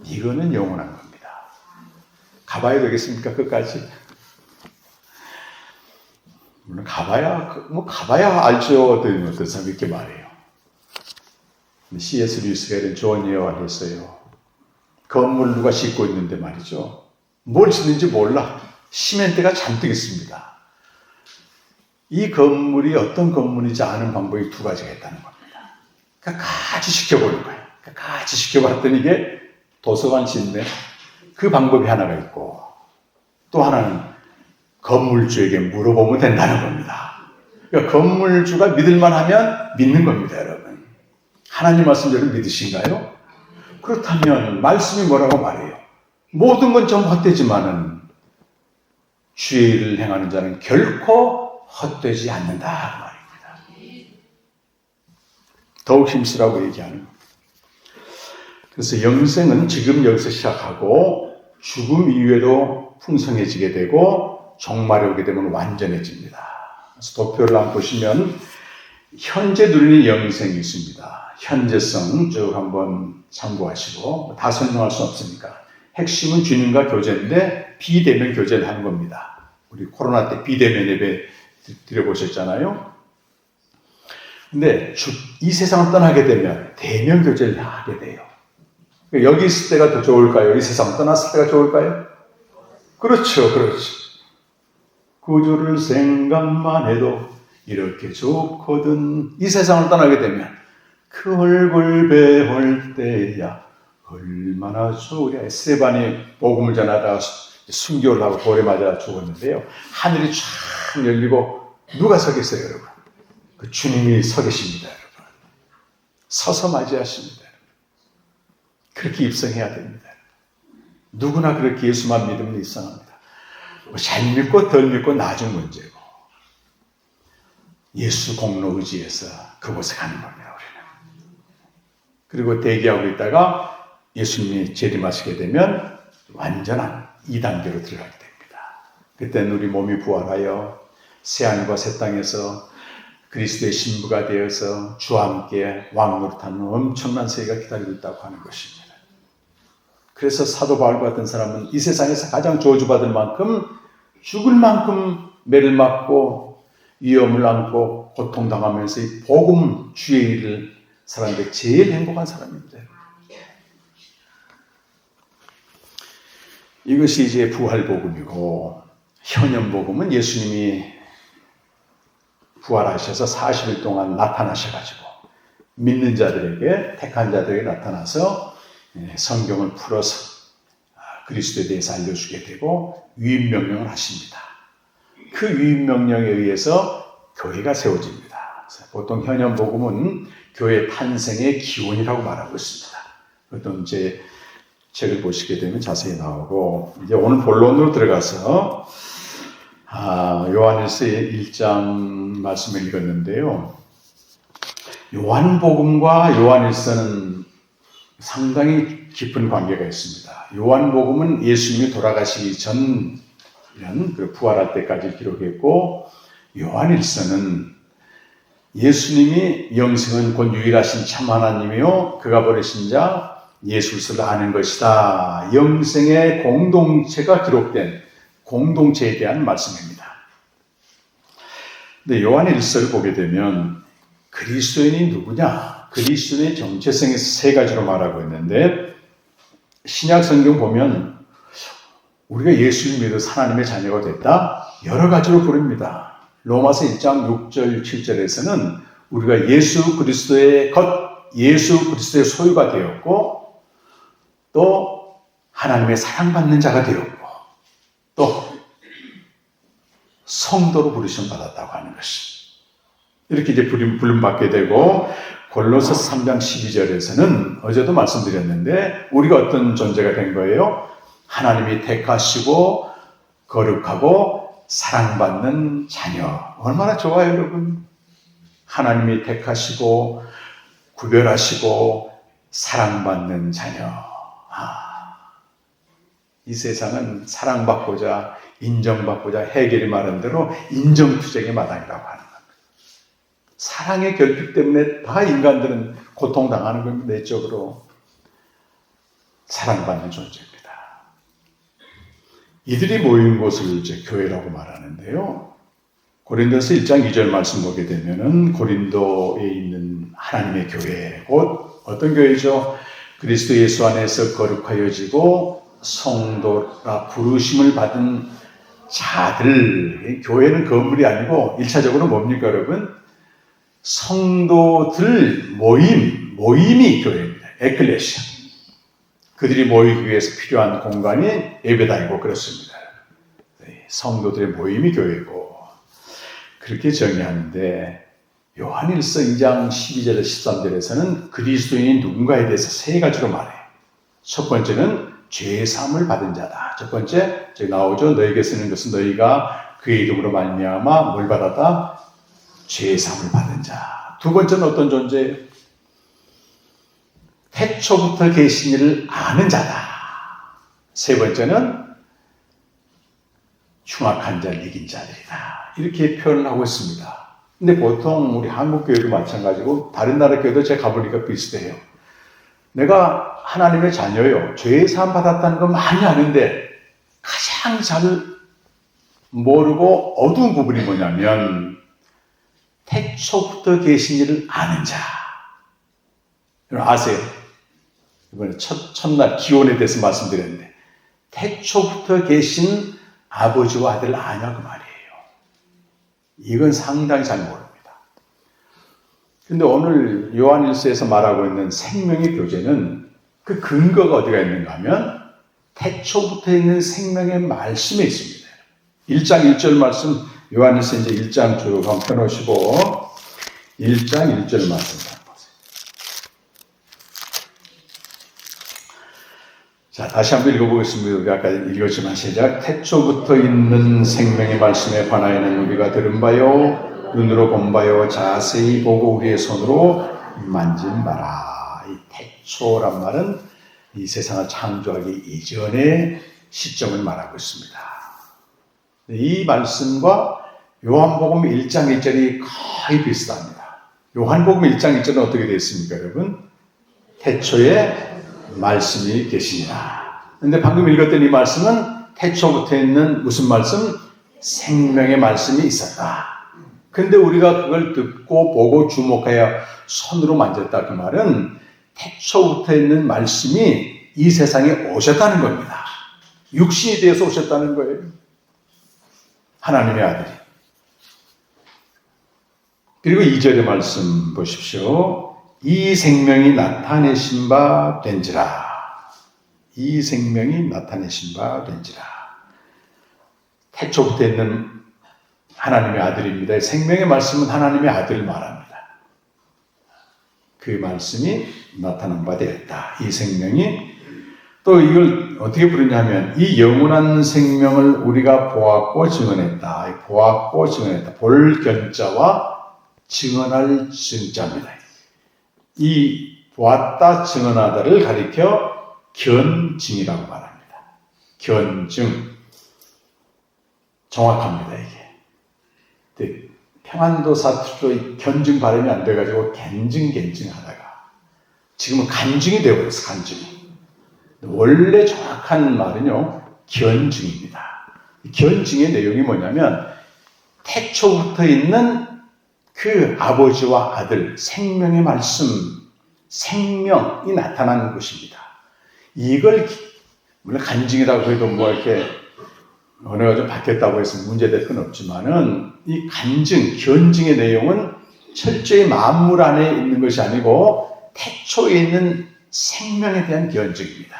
이거는 영원한 겁니다. 가봐야 되겠습니까? 끝까지? 물론 가봐야 알죠. 어떤 사람이 이렇게 말해요. C.S. 루이스가 이런 좋은 예화를 했어요. 건물 누가 짓고 있는데 말이죠. 뭘 짓는지 몰라. 시멘트가 잔뜩 있습니다. 이 건물이 어떤 건물인지 아는 방법이 두 가지가 있다는 겁니다. 그러니까 같이 시켜보는 거예요. 같이 시켜봤더니 이게 도서관 짓네. 그 방법이 하나가 있고 또 하나는 건물주에게 물어보면 된다는 겁니다. 그러니까 건물주가 믿을만 하면 믿는 겁니다, 여러분. 하나님 말씀대로 믿으신가요? 그렇다면 말씀이 뭐라고 말해요? 모든 건 좀 헛되지만은 주의 일을 행하는 자는 결코 헛되지 않는다 그 말입니다. 더욱 힘쓰라고 얘기하는 겁니다. 그래서 영생은 지금 여기서 시작하고 죽음 이후에도 풍성해지게 되고 종말에 오게 되면 완전해집니다. 그래서 도표를 한번 보시면 현재 누리는 영생이 있습니다. 현재성 쭉 한번 참고하시고 다 설명할 수 없으니까 핵심은 주님과 교제인데 비대면 교제를 하는 겁니다. 우리 코로나 때 비대면 예배 드려보셨잖아요. 근데 이 세상을 떠나게 되면 대면 교제를 하게 돼요. 여기 있을 때가 더 좋을까요? 이 세상 떠났을 때가 좋을까요? 그렇죠. 구주를 생각만 해도 이렇게 좋거든. 이 세상을 떠나게 되면 그 얼굴 배울 때야 얼마나 좋으랴. 에스테반이 복음을 전하다가 순교를 하고 돌에 맞아 죽었는데요. 하늘이 쫙 열리고 누가 서 계세요, 여러분? 그 주님이 서 계십니다, 여러분. 서서 맞이하십니다. 그렇게 입성해야 됩니다. 누구나 그렇게 예수만 믿으면 입성합니다. 잘 믿고 덜 믿고 나중 문제고 예수 공로 의지해서 그곳에 가는 겁니다. 우리는. 그리고 대기하고 있다가 예수님이 재림하시게 되면 완전한 2단계로 들어가게 됩니다. 그때는 우리 몸이 부활하여 새하늘과 새 땅에서 그리스도의 신부가 되어서 주와 함께 왕노릇하는 엄청난 세계가 기다리고 있다고 하는 것입니다. 그래서 사도 바울 같은 사람은 이 세상에서 가장 저주받을 만큼 죽을 만큼 매를 맞고 위험을 안고 고통당하면서 이 복음 주의 일을 사람들 제일 행복한 사람입니다. 이것이 이제 부활복음이고 현현복음은 예수님이 부활하셔서 40일 동안 나타나셔가지고 믿는 자들에게 택한 자들에게 나타나서 성경을 풀어서 그리스도에 대해서 알려주게 되고 위임명령을 하십니다. 그 위임명령에 의해서 교회가 세워집니다. 보통 현현복음은 교회 탄생의 기원이라고 말하고 있습니다. 어떤 제 책을 보시게 되면 자세히 나오고, 이제 오늘 본론으로 들어가서 요한일서 1장 말씀을 읽었는데요. 요한복음과 요한일서는 상당히 깊은 관계가 있습니다. 요한복음은 예수님이 돌아가시기 전 그 부활할 때까지 기록했고, 요한일서는 예수님이 영생은 곧 유일하신 참 하나님이요 그가 보내신 자 예수를 아는 것이다. 영생의 공동체가 기록된 공동체에 대한 말씀입니다. 근데 요한일서를 보게 되면 그리스도인이 누구냐? 그리스도의 정체성에서 세 가지로 말하고 있는데, 신약 성경 보면 우리가 예수를 믿어 하나님의 자녀가 됐다? 여러 가지로 부릅니다. 로마서 1장 6절 7절에서는 우리가 예수 그리스도의 예수 그리스도의 소유가 되었고, 또 하나님의 사랑받는 자가 되었고, 또 성도로 부르심 받았다고 하는 것이, 이렇게 이제 부름받게 되고, 골로새 3장 12절에서는 어제도 말씀드렸는데 우리가 어떤 존재가 된 거예요? 하나님이 택하시고 거룩하고 사랑받는 자녀. 얼마나 좋아요, 여러분. 하나님이 택하시고 구별하시고 사랑받는 자녀. 이 세상은 사랑받고자 인정받고자 해결이 말한 대로 인정투쟁의 마당이라고 하는 겁니다. 사랑의 결핍 때문에 다 인간들은 고통당하는 겁니다. 내적으로. 사랑받는 존재입니다. 이들이 모인 곳을 이제 교회라고 말하는데요. 고린도서 1장 2절 말씀 보게 되면은 고린도에 있는 하나님의 교회, 곧 어떤 교회죠? 그리스도 예수 안에서 거룩하여지고 성도라 부르심을 받은 자들. 교회는 건물이 아니고 1차적으로 뭡니까, 여러분? 성도들 모임이 교회입니다. 에클레시아. 그들이 모이기 위해서 필요한 공간이 예배당이고 그렇습니다. 성도들의 모임이 교회고, 그렇게 정의하는데, 요한일서 2장 12절에서 13절에서는 그리스도인이 누군가에 대해서 세 가지로 말해요. 첫 번째는 죄사함을 받은 자다. 첫 번째, 저기 나오죠. 너에게 쓰는 것은 너희가 그의 이름으로 말미암아 뭘 받았다? 죄사함을 받은 자. 두 번째는 어떤 존재예요? 태초부터 계신 이를 아는 자다. 세 번째는 흉악한 자를 이긴 자들이다. 이렇게 표현을 하고 있습니다. 근데 보통 우리 한국 교회도 마찬가지고 다른 나라 교회도 제가 가보니까 비슷해요. 내가 하나님의 자녀요. 죄의 사함 받았다는 건 많이 아는데 가장 잘 모르고 어두운 부분이 뭐냐면 태초부터 계신 이를 아는 자. 여러분 아세요? 이번에 첫날 기원에 대해서 말씀드렸는데 태초부터 계신 아버지와 아들 아냐고 말이에요. 이건 상당히 잘 모릅니다. 근데 오늘 요한일서에서 말하고 있는 생명의 교제는 그 근거가 어디가 있는가 하면 태초부터 있는 생명의 말씀에 있습니다. 1장 1절 말씀, 요한일서 이제 1장 쭉 한번 펴놓으시고 1장 1절 말씀. 자, 다시 한번 읽어보겠습니다. 우리 아까 읽었지만 시작. 태초부터 있는 생명의 말씀에 관하여는 우리가 들은 바요, 눈으로 본 바요, 자세히 보고 우리의 손으로 만진 바라. 이 태초란 말은 이 세상을 창조하기 이전의 시점을 말하고 있습니다. 이 말씀과 요한복음 1장 1절이 거의 비슷합니다. 요한복음 1장 1절은 어떻게 되어 있습니까, 여러분? 태초에 말씀이 계시니라. 근데 방금 읽었던 이 말씀은 태초부터 있는 무슨 말씀? 생명의 말씀이 있었다. 근데 우리가 그걸 듣고 보고 주목하여 손으로 만졌다. 그 말은 태초부터 있는 말씀이 이 세상에 오셨다는 겁니다. 육신이 되어서 오셨다는 거예요. 하나님의 아들이. 그리고 2절의 말씀 보십시오. 이 생명이 나타내신 바 된지라. 이 생명이 나타내신 바 된지라. 태초부터 있는 하나님의 아들입니다. 생명의 말씀은 하나님의 아들을 말합니다. 그 말씀이 나타난 바 되었다. 이 생명이 또 이걸 어떻게 부르냐면 이 영원한 생명을 우리가 보았고 증언했다. 보았고 증언했다. 볼 견자와 증언할 증자입니다. 이 보았다 증언하다를 가리켜 견증이라고 말합니다. 견증. 정확합니다, 이게. 평안도 사투리로 견증 발음이 안 돼가지고 갠증 하다가 지금은 간증이 되어버렸어, 간증이. 원래 정확한 말은요, 견증입니다. 견증의 내용이 뭐냐면 태초부터 있는 그 아버지와 아들, 생명의 말씀, 생명이 나타나는 것입니다. 이걸, 물론 간증이라고 해도 뭐 이렇게 언어가 좀 바뀌었다고 해서 문제될 건 없지만은 이 간증, 견증의 내용은 철저히 만물 안에 있는 것이 아니고 태초에 있는 생명에 대한 견증입니다.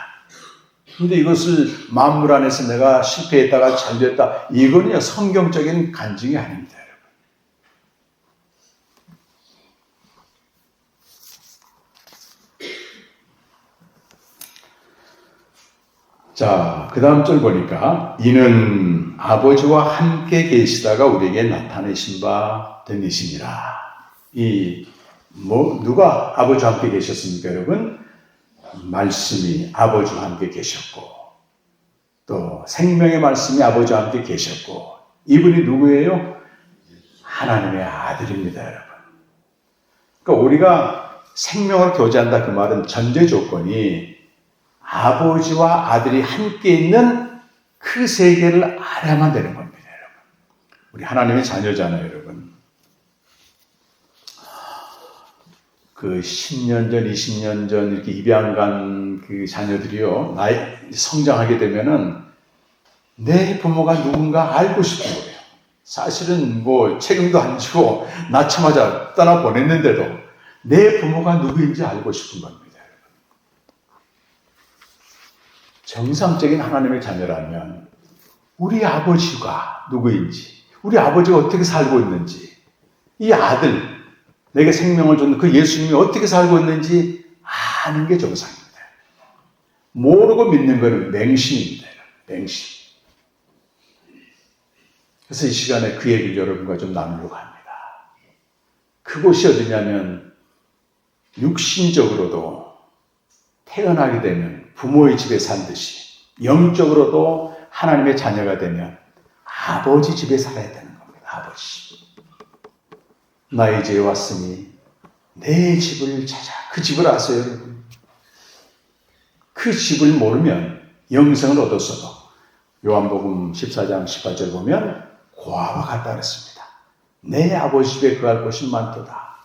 근데 이것을 만물 안에서 내가 실패했다가 잘 됐다, 이거는요, 성경적인 간증이 아닙니다, 여러분. 자, 그 다음 절 보니까 이는 아버지와 함께 계시다가 우리에게 나타내신 바 되니시니라. 누가 아버지와 함께 계셨습니까, 여러분? 말씀이 아버지와 함께 계셨고, 또 생명의 말씀이 아버지와 함께 계셨고, 이분이 누구예요? 하나님의 아들입니다, 여러분. 그러니까 우리가 생명을 교제한다, 그 말은 전제 조건이 아버지와 아들이 함께 있는 그 세계를 알아야만 되는 겁니다, 여러분. 우리 하나님의 자녀잖아요, 여러분. 그 10년 전, 20년 전 이렇게 입양 간 그 자녀들이요, 성장하게 되면은 내 부모가 누군가 알고 싶은 거예요. 사실은 뭐 책임도 안 지고 낳자마자 떠나 보냈는데도 내 부모가 누구인지 알고 싶은 겁니다. 정상적인 하나님의 자녀라면 우리 아버지가 누구인지, 우리 아버지가 어떻게 살고 있는지, 이 아들, 내게 생명을 줬는 그 예수님이 어떻게 살고 있는지 아는 게 정상입니다. 모르고 믿는 것은 맹신입니다. 맹신. 그래서 이 시간에 그 얘기를 여러분과 좀 나누려고 합니다. 그곳이 어디냐면 육신적으로도 태어나게 되면 부모의 집에 살듯이 영적으로도 하나님의 자녀가 되면 아버지 집에 살아야 되는 겁니다. 아버지. 나 이제 왔으니 내 집을 찾아. 그 집을 아세요, 여러분? 그 집을 모르면 영생을 얻었어도 요한복음 14장 18절 보면 고아와 같다 그랬습니다. 내 아버지 집에 거할 곳이 많도다.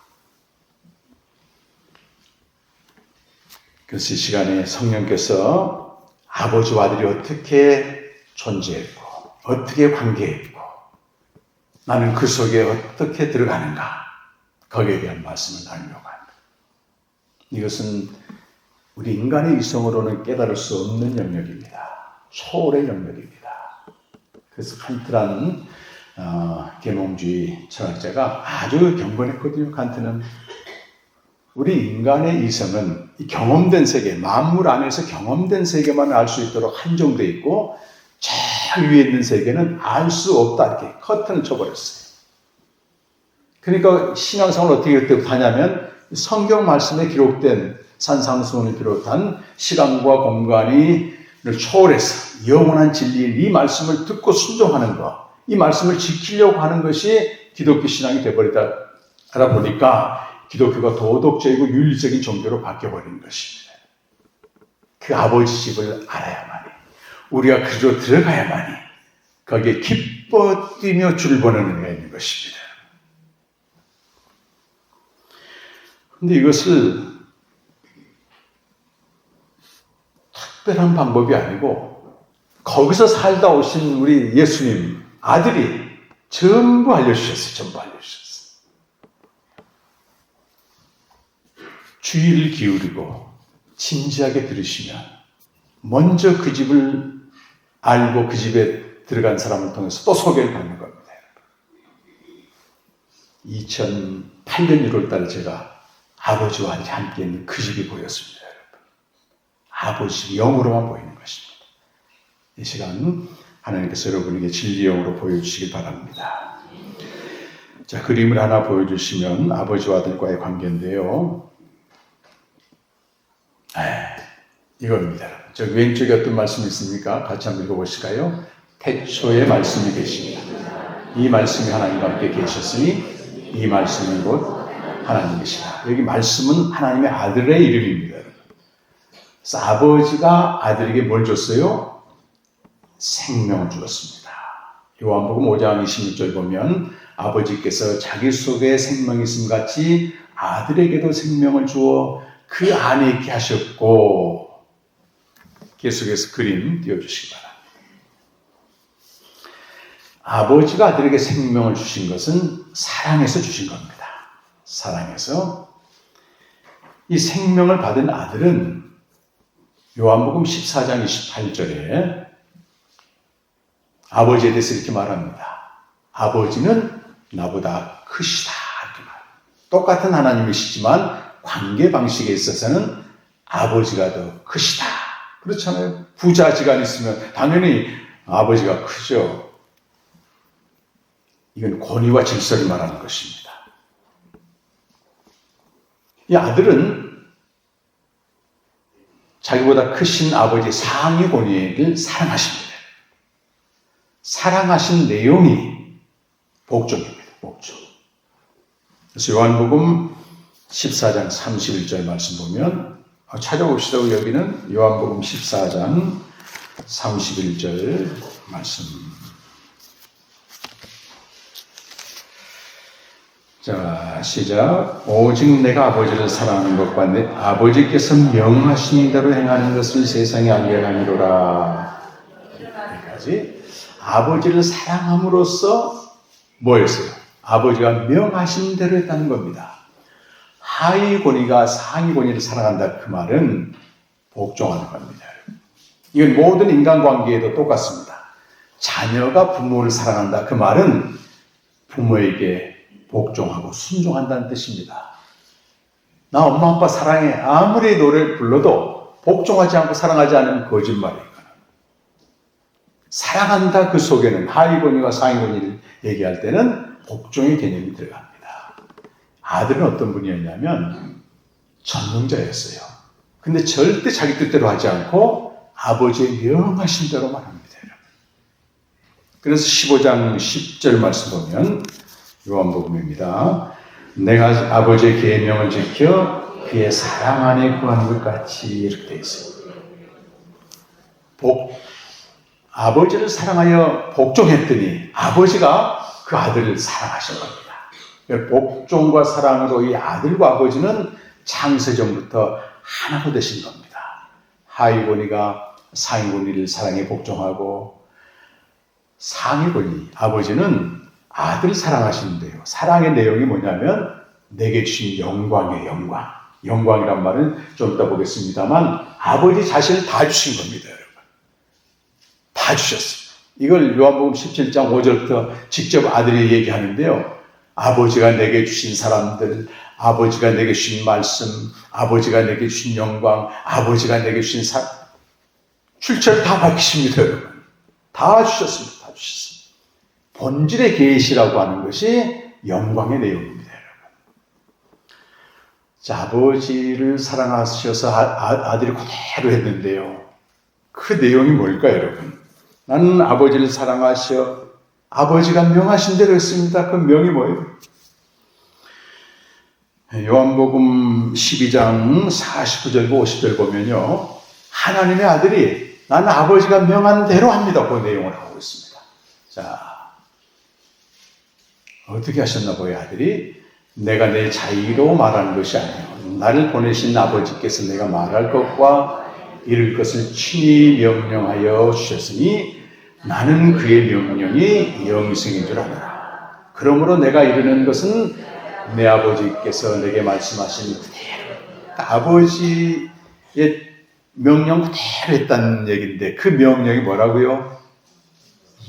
그래서 이 시간에 성령께서 아버지와 아들이 어떻게 존재했고 어떻게 관계했고 나는 그 속에 어떻게 들어가는가, 거기에 대한 말씀을 나누려고 합니다. 이것은 우리 인간의 이성으로는 깨달을 수 없는 영역입니다. 초월의 영역입니다. 그래서 칸트라는 계몽주의 철학자가 아주 경건했거든요. 칸트는 우리 인간의 이성은 이 경험된 세계, 만물 안에서 경험된 세계만 알 수 있도록 한정되어 있고 저 위에 있는 세계는 알 수 없다, 이렇게 커튼을 쳐버렸어요. 그러니까 신앙생활을 어떻게 하냐면 성경 말씀에 기록된 산상수훈을 비롯한 시간과 공간을 초월해서 영원한 진리인 이 말씀을 듣고 순종하는 것, 이 말씀을 지키려고 하는 것이 기독교 신앙이 되어버리다 보니까 기독교가 도덕적이고 윤리적인 종교로 바뀌어버린 것입니다. 그 아버지 집을 알아야만이, 우리가 그리로 들어가야만이 거기에 기뻐 뛰며 줄 보는 의미가 있는 것입니다. 그런데 이것을 특별한 방법이 아니고 거기서 살다 오신 우리 예수님 아들이 전부 알려주셨어요. 전부 알려주셨어요. 주의를 기울이고 진지하게 들으시면 먼저 그 집을 알고 그 집에 들어간 사람을 통해서 또 소개를 받는 겁니다. 2008년 1월달에 제가 아버지와 함께 있는 그 집이 보였습니다. 여러분. 아버지 영으로만 보이는 것입니다. 이 시간 하나님께서 여러분에게 진리의 영으로 보여주시길 바랍니다. 자, 그림을 하나 보여주시면 아버지와 아들과의 관계인데요. 이겁니다. 저 왼쪽에 어떤 말씀이 있습니까? 같이 한번 읽어보실까요? 태초에 말씀이 계십니다. 이 말씀이 하나님과 함께 계셨으니 이 말씀이 곧 하나님이시다. 여기 말씀은 하나님의 아들의 이름입니다. 그래서 아버지가 아들에게 뭘 줬어요? 생명을 주었습니다. 요한복음 5장 26절 보면 아버지께서 자기 속에 생명이 있음 같이 아들에게도 생명을 주어 그 안에 있게 하셨고, 계속해서 그림 띄워주시기 바랍니다. 아버지가 아들에게 생명을 주신 것은 사랑해서 주신 겁니다. 사랑해서. 이 생명을 받은 아들은 요한복음 14장 28절에 아버지에 대해서 이렇게 말합니다. 아버지는 나보다 크시다. 이렇게 말합니다. 똑같은 하나님이시지만 관계 방식에 있어서는 아버지가 더 크시다. 그렇잖아요. 부자지간 있으면 당연히 아버지가 크죠. 이건 권위와 질서를 말하는 것입니다. 이 아들은 자기보다 크신 아버지 상위 권위를 사랑하십니다. 사랑하신 내용이 복종입니다. 복종. 그래서 요한복음 14장 31절 말씀 보면 찾아봅시다. 여기는 요한복음 14장 31절 말씀. 자, 시작. 오직 내가 아버지를 사랑하는 것과 내 아버지께서 명하신 대로 행하는 것을 세상에 알게 하니로라. 여기까지. 아버지를 사랑함으로써 뭐였어요? 아버지가 명하신 대로 했다는 겁니다. 하위 권위가 상위 권위를 사랑한다. 그 말은 복종하는 겁니다. 이건 모든 인간관계에도 똑같습니다. 자녀가 부모를 사랑한다. 그 말은 부모에게 복종하고 순종한다는 뜻입니다. 나 엄마 아빠 사랑해. 아무리 노래를 불러도 복종하지 않고 사랑하지 않으면 거짓말이에요. 사랑한다 그 속에는 하위 권위와 상위 권위를 얘기할 때는 복종의 개념이 들어갑니다. 아들은 어떤 분이었냐면 전능자였어요. 근데 절대 자기 뜻대로 하지 않고 아버지의 명하신 대로만 합니다. 그래서 15장 10절 말씀 보면 요한복음입니다. 내가 아버지의 계명을 지켜 그의 사랑 안에 구하는 것 같이 이렇게 되어 있어요. 아버지를 사랑하여 복종했더니 아버지가 그 아들을 사랑하신 겁니다. 복종과 사랑으로 이 아들과 아버지는 창세전부터 하나가 되신 겁니다. 하위 권위가 상위 권위를 사랑해 복종하고, 상위 권위, 아버지는 아들을 사랑하시는데요. 사랑의 내용이 뭐냐면 내게 주신 영광이에요. 영광. 영광이란 말은 좀 이따 보겠습니다만 아버지 자신을 다 주신 겁니다. 여러분. 다 주셨어요. 이걸 요한복음 17장 5절부터 직접 아들이 얘기하는데요. 아버지가 내게 주신 사람들, 아버지가 내게 주신 말씀, 아버지가 내게 주신 영광, 아버지가 내게 주신 출처를 다 밝히십니다. 여러분. 다 주셨습니다. 다 주셨습니다. 본질의 계시라고 하는 것이 영광의 내용입니다. 여러분. 자, 아버지를 사랑하셔서 아들이 그대로 했는데요. 그 내용이 뭘까요, 여러분? 나는 아버지를 사랑하셔. 아버지가 명하신 대로 했습니다. 그 명이 뭐예요? 요한복음 12장 49절과 50절 보면요. 하나님의 아들이 나는 아버지가 명한 대로 합니다. 그 내용을 하고 있습니다. 자, 어떻게 하셨나 보여 아들이? 내가 내 자의로 말하는 것이 아니요 나를 보내신 아버지께서 내가 말할 것과 이룰 것을 친히 명령하여 주셨으니 나는 그의 명령이 영생인 줄 아노라. 그러므로 내가 이루는 것은 내 아버지께서 내게 말씀하신 그대로, 아버지의 명령 그대로 했다는 얘기인데 그 명령이 뭐라고요?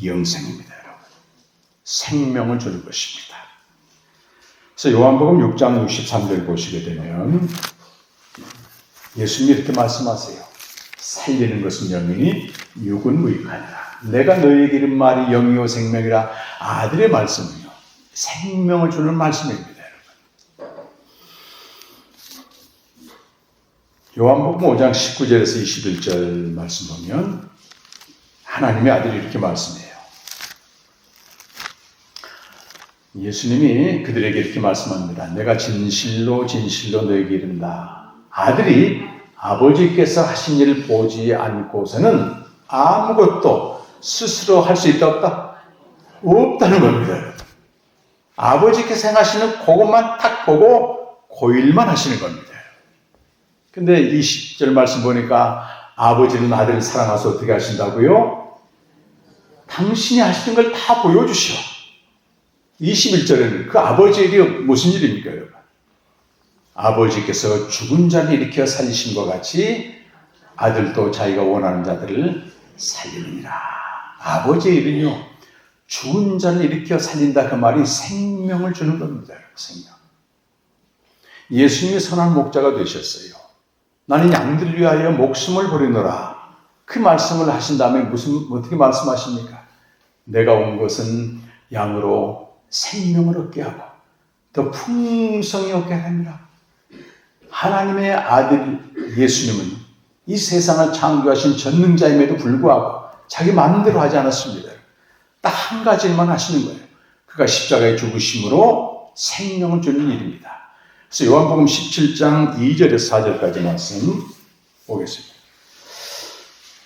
영생입니다. 여러분. 생명을 주는 것입니다. 그래서 요한복음 6장 63절 보시게 되면 예수님이 이렇게 말씀하세요. 살리는 것은 영이니 육은 무익하니라. 내가 너희에게 이른 말이 영이요 생명이라. 아들의 말씀이요 생명을 주는 말씀입니다. 요한복음 5장 19절에서 21절 말씀 보면 하나님의 아들이 이렇게 말씀해요. 예수님이 그들에게 이렇게 말씀합니다. 내가 진실로 진실로 너에게 이른다. 아들이 아버지께서 하신 일을 보지 않고서는 아무것도 스스로 할 수 있다 없다? 없다는 겁니다. 아버지께서 행하시는 그것만 딱 보고 그 일만 하시는 겁니다. 근데 이 10절 말씀 보니까 아버지는 아들을 사랑하셔서 어떻게 하신다고요? 당신이 하시는 걸 다 보여주셔. 21절에는 그 아버지의 일이 무슨 일입니까, 여러분? 아버지께서 죽은 자를 일으켜 살리신 것 같이 아들도 자기가 원하는 자들을 살리느니라. 아버지의 일은요, 죽은 자를 일으켜 살린다 그 말이 생명을 주는 겁니다. 생명. 예수님이 선한 목자가 되셨어요. 나는 양들을 위하여 목숨을 버리노라. 그 말씀을 하신 다음에 어떻게 말씀하십니까? 내가 온 것은 양으로 생명을 얻게 하고 더 풍성히 얻게 합니다. 하나님의 아들 예수님은 이 세상을 창조하신 전능자임에도 불구하고 자기 마음대로 하지 않았습니다. 딱 한 가지만 하시는 거예요. 그가 십자가에 죽으심으로 생명을 주는 일입니다. 그래서 요한복음 17장 2절에서 4절까지 말씀 보겠습니다.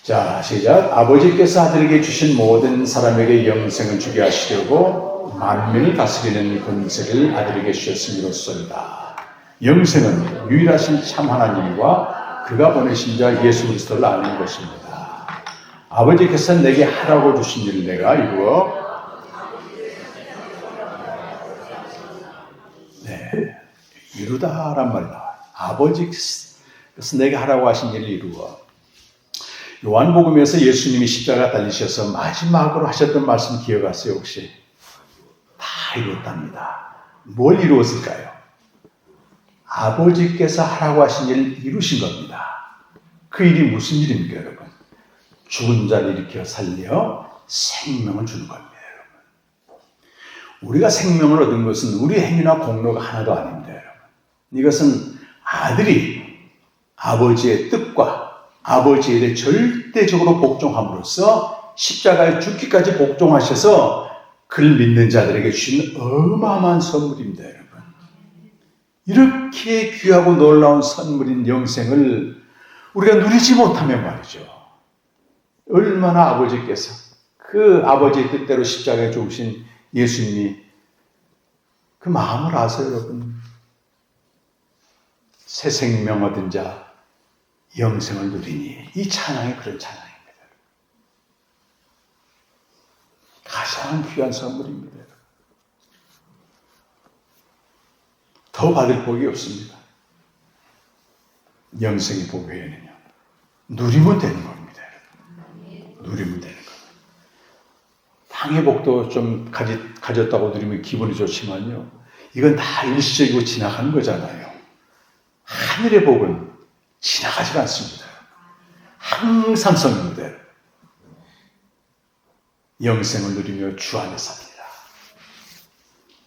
자, 시작. 아버지께서 아들에게 주신 모든 사람에게 영생을 주게 하시려고 만민을 다스리는 권세를 아들에게 주셨음이로소이다. 영생은 유일하신 참 하나님과 그가 보내신 자 예수 그리스도를 아는 것입니다. 아버지께서 내게 하라고 주신 일을 내가 이루어 이루다란 말이 나와요. 아버지께서 내게 하라고 하신 일을 이루어. 요한복음에서 예수님이 십자가 달리셔서 마지막으로 하셨던 말씀 기억하세요 혹시? 다 이루었답니다. 뭘 이루었을까요? 아버지께서 하라고 하신 일을 이루신 겁니다. 그 일이 무슨 일입니까 여러분? 죽은 자를 일으켜 살려 생명을 주는 겁니다. 여러분. 우리가 생명을 얻은 것은 우리 행위나 공로가 하나도 아닙니다. 여러분. 이것은 아들이 아버지의 뜻과 아버지에 대해 절대적으로 복종함으로써 십자가에 죽기까지 복종하셔서 그를 믿는 자들에게 주신 어마어마한 선물입니다. 여러분. 이렇게 귀하고 놀라운 선물인 영생을 우리가 누리지 못하면 말이죠. 얼마나 아버지께서 그 아버지의 뜻대로 십자가에 죽으신 예수님이 그 마음을 아세요, 여러분? 새 생명 얻은 자 영생을 누리니 이 찬양이 그런 찬양입니다. 가장 귀한 선물입니다. 더 받을 복이 없습니다. 영생의 복 외에는요. 누리면 되는 겁니다. 누리면 되는 겁니다. 땅의 복도 좀 가졌다고 누리면 기분이 좋지만요. 이건 다 일시적이고 지나가는 거잖아요. 하늘의 복은 지나가지 않습니다. 항상 선입니다. 영생을 누리며 주 안에 삽니다.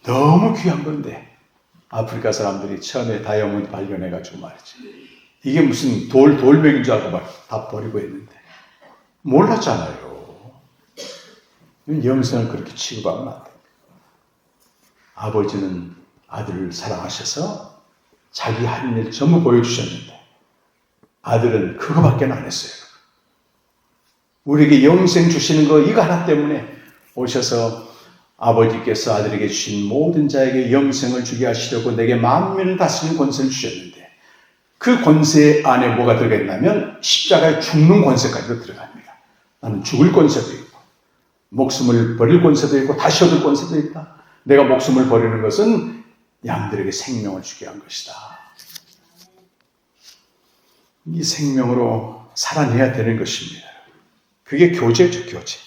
너무 귀한 건데 아프리카 사람들이 처음에 다이아몬드 발견해가지고 말이지. 이게 무슨 돌멩이인 줄 알고 막 다 버리고 했는데 몰랐잖아요. 영생을 그렇게 취급하면 안 됩니다. 아버지는 아들을 사랑하셔서 자기 한 일 전부 보여주셨는데 아들은 그거밖에 안 했어요. 우리에게 영생 주시는 거 이거 하나 때문에 오셔서 아버지께서 아들에게 주신 모든 자에게 영생을 주게 하시려고 내게 만민을 다스리는 권세를 주셨는데 그 권세 안에 뭐가 들어있냐면 십자가에 죽는 권세까지도 들어갑니다. 나는 죽을 권세도 있고 목숨을 버릴 권세도 있고 다시 얻을 권세도 있다. 내가 목숨을 버리는 것은 양들에게 생명을 주게 한 것이다. 이 생명으로 살아내야 되는 것입니다. 그게 교제죠, 교제.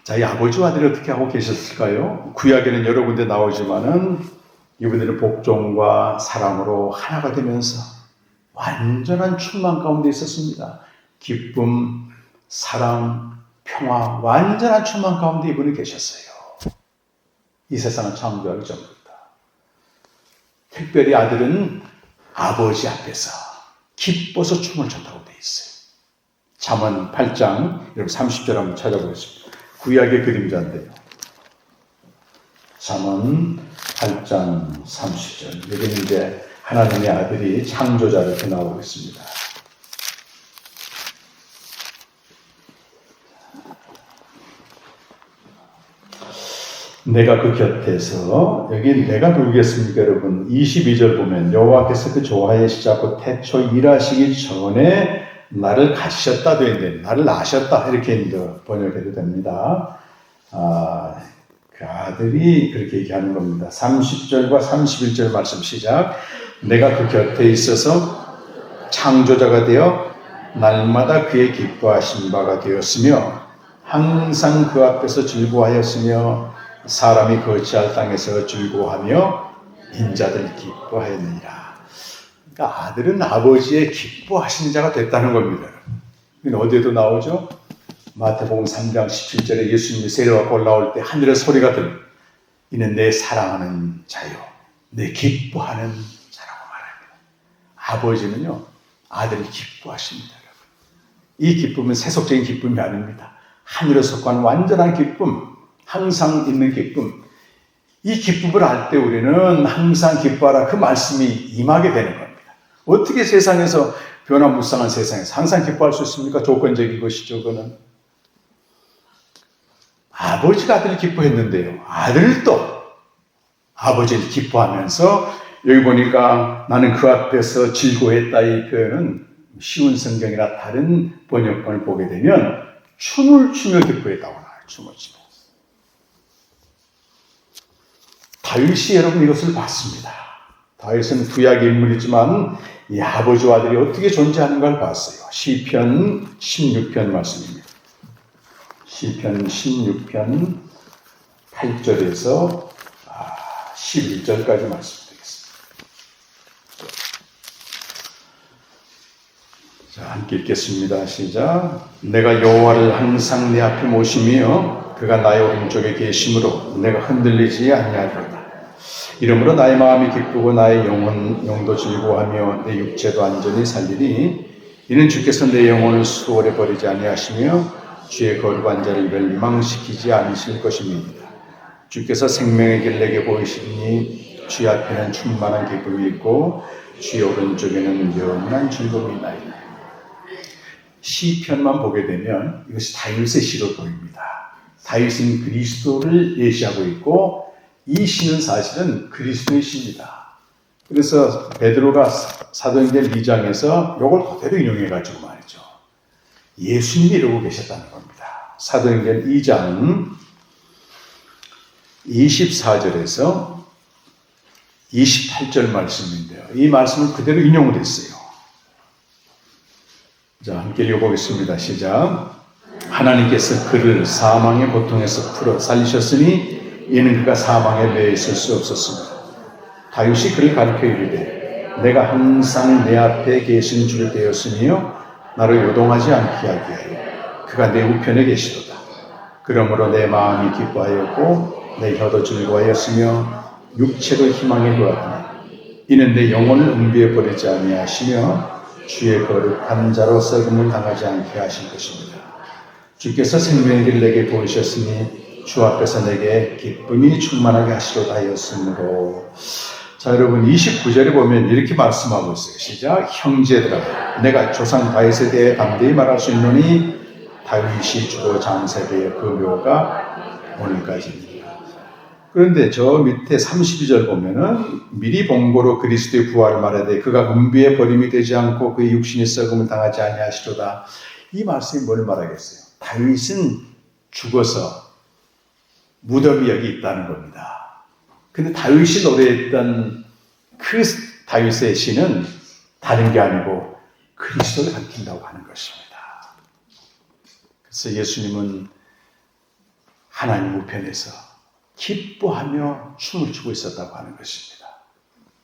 자, 이 아버지와 아들이 어떻게 하고 계셨을까요? 구약에는 여러 군데 나오지만은 이분들은 복종과 사랑으로 하나가 되면서 완전한 충만 가운데 있었습니다. 기쁨, 사랑, 평화, 완전한 충만 가운데 이분이 계셨어요. 이 세상을 창조하기 전부터. 특별히 아들은 아버지 앞에서 기뻐서 춤을 췄다고 되어 있어요. 잠언 8장, 여러분 30절 한번 찾아보겠습니다. 구약의 그림자인데요. 잠언 8장 30절. 여기는 이제 하나님의 아들이 창조자로 이렇게 나오고 있습니다. 내가 그 곁에서, 여기 내가 누구겠습니까, 여러분? 22절 보면 여호와께서 그 조화의 시작 곧 태초 일하시기 전에 나를 가지셨다 되어 있는데, 나를 낳으셨다 이렇게 번역해도 됩니다. 그 아들이 그렇게 얘기하는 겁니다. 30절과 31절 말씀 시작. 내가 그 곁에 있어서 창조자가 되어 날마다 그의 기뻐하신 바가 되었으며 항상 그 앞에서 즐거워하였으며 사람이 거치할 땅에서 즐거워하며 인자들 기뻐하였느니라. 그러니까 아들은 아버지의 기뻐하신 자가 됐다는 겁니다. 이건 어디에도 나오죠? 마태복음 3장 17절에 예수님이 세례받고 올라올 때 하늘의 소리가 들려. 이는 내 사랑하는 자요, 내 기뻐하는 자라고 말합니다. 아버지는요, 아들을 기뻐하십니다. 이 기쁨은 세속적인 기쁨이 아닙니다. 하늘에 속한 완전한 기쁨, 항상 있는 기쁨. 이 기쁨을 알 때 우리는 항상 기뻐하라 그 말씀이 임하게 되는 겁니다. 어떻게 세상에서 변화무쌍한 세상에서 항상 기뻐할 수 있습니까? 조건적인 것이죠. 그거는 아버지가 아들을 기뻐했는데요, 아들도 아버지를 기뻐하면서, 여기 보니까 나는 그 앞에서 즐거워했다, 이 표현은 쉬운 성경이나 다른 번역본을 보게 되면 춤을 추며 기뻐했다고 나와요. 춤을 추며. 다윗이 여러분 이것을 봤습니다. 다윗은 구약 인물이지만 이 아버지와 아들이 어떻게 존재하는가를 봤어요. 시편 16편 말씀입니다. 시편 16편 8절에서 11절까지 말씀드리겠습니다. 자, 함께 읽겠습니다. 시작. 내가 여호와를 항상 내 앞에 모시며 그가 나의 오른쪽에 계심으로 내가 흔들리지 아니하리로다. 이러므로 나의 마음이 기쁘고 나의 영도 즐거워하며 내 육체도 안전히 살리니 이는 주께서 내 영혼을 수월에 버리지 아니하시며 주의 거룩한 자를 멸망시키지 않으실 것입니다. 주께서 생명의 길 내게 보이시니 주의 앞에는 충만한 기쁨이 있고 주의 오른쪽에는 영원한 즐거움이 있나이다. 시편만 보게 되면 이것이 다윗의 시로 보입니다. 다윗은 그리스도를 예시하고 있고 이 시는 사실은 그리스도의 시입니다. 그래서 베드로가 사도행전 2장에서 이걸 그대로 인용해가지고 말이죠. 예수님이 이러고 계셨다는 겁니다. 사도행전 2장 24절에서 28절 말씀인데요. 이 말씀을 그대로 인용을 했어요. 자, 함께 읽어보겠습니다. 시작. 하나님께서 그를 사망의 고통에서 풀어 살리셨으니 이는 그가 사망에 매여 있을 수 없었습니다. 다윗이 그를 가르쳐 이르되 내가 항상 내 앞에 계신 줄 되었으며 나를 요동하지 않게 하게 하여 그가 내 우편에 계시도다. 그러므로 내 마음이 기뻐하였고 내 혀도 즐거워하였으며 육체도 희망에 도하더니 이는 내 영혼을 음비에 버리지 아니하시며 주의 거룩한 자로 썩음을 당하지 않게 하실 것입니다. 주께서 생명의 길 내게 보이셨으니 주 앞에서 내게 기쁨이 충만하게 하시도다 하였으므로. 자, 여러분 29절에 보면 이렇게 말씀하고 있어요. 시작. 형제들아 내가 조상 다윗에 대해 담대히 말할 수 있노니 다윗이 주로 장세되어 그 묘가 오늘까지입니다. 그런데 저 밑에 32절 보면은 미리 본고로 그리스도의 부활을 말하되 그가 음비에 버림이 되지 않고 그의 육신이 썩음을 당하지 아니하시도다. 이 말씀이 뭘 말하겠어요? 다윗은 죽어서 무덤이 여기 있다는 겁니다. 근데 다윗이 노래했던 그 다윗의 시는 다른 게 아니고 그리스도를 가리킨다고 하는 것입니다. 그래서 예수님은 하나님 우편에서 기뻐하며 춤을 추고 있었다고 하는 것입니다.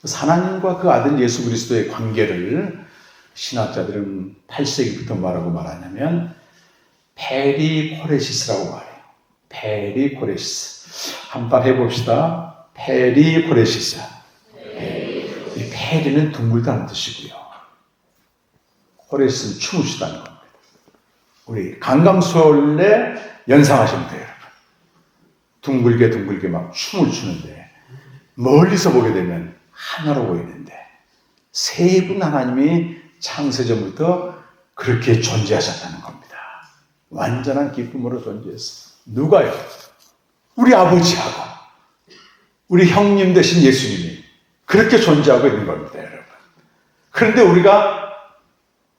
하나님과 그 아들 예수 그리스도의 관계를 신학자들은 8세기부터 뭐라고 말하냐면 페리코레시스라고 말해요. 페리코레시스. 한번 해봅시다. 페리코레시스. 이 페리는 둥글다는 뜻이고요. 코레시스는 춤을 추다는 겁니다. 우리 강강수월래 연상하시면 돼요, 여러분. 둥글게 막 춤을 추는데 멀리서 보게 되면 하나로 보이는데 세 분 하나님이 창세전부터 그렇게 존재하셨다는 겁니다. 완전한 기쁨으로 존재했어요. 누가요? 우리 아버지하고 우리 형님 되신 예수님이 그렇게 존재하고 있는 겁니다, 여러분. 그런데 우리가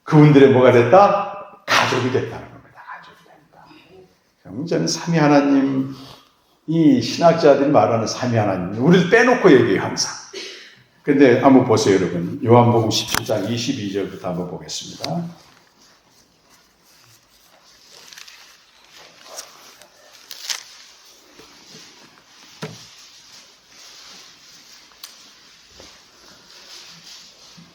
그분들의 뭐가 됐다? 가족이 됐다는 겁니다. 가족이 됐다. 저는 삼위 하나님, 이 신학자들이 말하는 삼위 하나님, 우리를 빼놓고 얘기해요, 항상. 근데 한번 보세요, 여러분. 요한복음 17장 22절부터 한번 보겠습니다.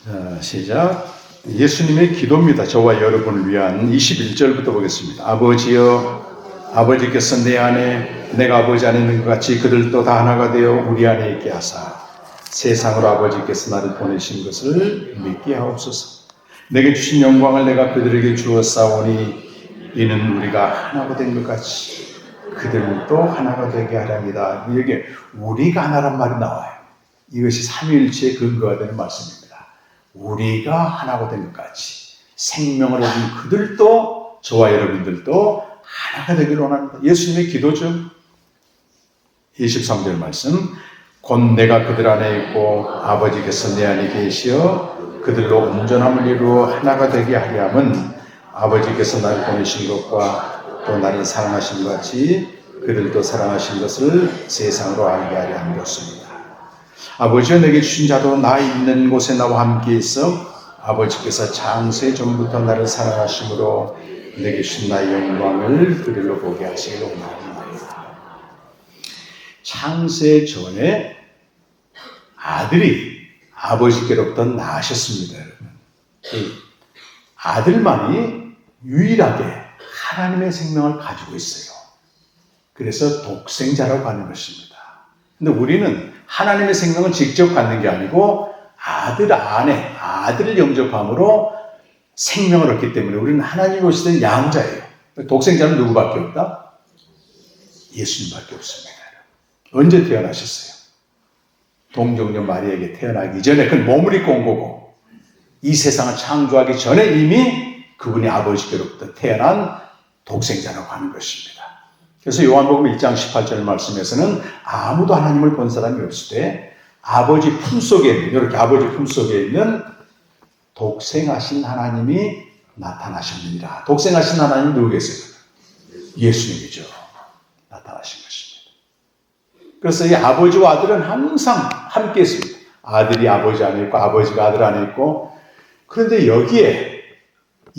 자, 시작. 예수님의 기도입니다. 저와 여러분을 위한 21절부터 보겠습니다. 아버지여, 아버지께서 내 안에 내가 아버지 안에 있는 것 같이 그들도 다 하나가 되어 우리 안에 있게 하사 세상으로 아버지께서 나를 보내신 것을 믿게 하옵소서. 내게 주신 영광을 내가 그들에게 주었사오니 이는 우리가 하나가 된 것 같이 그들도 하나가 되게 하렵니다. 여기 우리가 하나란 말이 나와요. 이것이 삼위일체의 근거가 되는 말씀입니다. 우리가 하나가 된 것 같이 생명을 얻은 그들도 저와 여러분들도 하나가 되기를 원합니다. 예수님의 기도죠. 23절 말씀. 곧 내가 그들 안에 있고 아버지께서 내 안에 계시어 그들로 온전함을 이루어 하나가 되게 하려 함은 아버지께서 나를 보내신 것과 또 나를 사랑하신 것 같이 그들도 사랑하신 것을 세상으로 알게 하려 함 것입니다. 아버지여 내게 주신 자도 나 있는 곳에 나와 함께 있어 아버지께서 창세 전부터 나를 사랑하심으로 내게 주신 나의 영광을 그들로 보게 하시기를 원합니다. 창세 전에 아들이 아버지께로부터 나셨습니다, 여러분. 그 아들만이 유일하게 하나님의 생명을 가지고 있어요. 그래서 독생자라고 하는 것입니다. 근데 우리는 하나님의 생명을 직접 갖는 게 아니고 아들 안에 아들을 영접함으로 생명을 얻기 때문에 우리는 하나님이 오시던 양자예요. 독생자는 누구밖에 없다? 예수님밖에 없습니다. 언제 태어나셨어요? 동정녀 마리아에게 태어나기 전에 그건 몸을 입고 온 거고 이 세상을 창조하기 전에 이미 그분이 아버지께로부터 태어난 독생자라고 하는 것입니다. 그래서 요한복음 1장 18절 말씀에서는 아무도 하나님을 본 사람이 없을 때 아버지 품속에 있는, 이렇게 아버지 품속에 있는 독생하신 하나님이 나타나셨느니라. 독생하신 하나님이 누구겠어요? 예수님이죠. 나타나신 것입니다. 그래서 이 아버지와 아들은 항상 함께 있습니다. 아들이 아버지 안에 있고 아버지가 아들 안에 있고, 그런데 여기에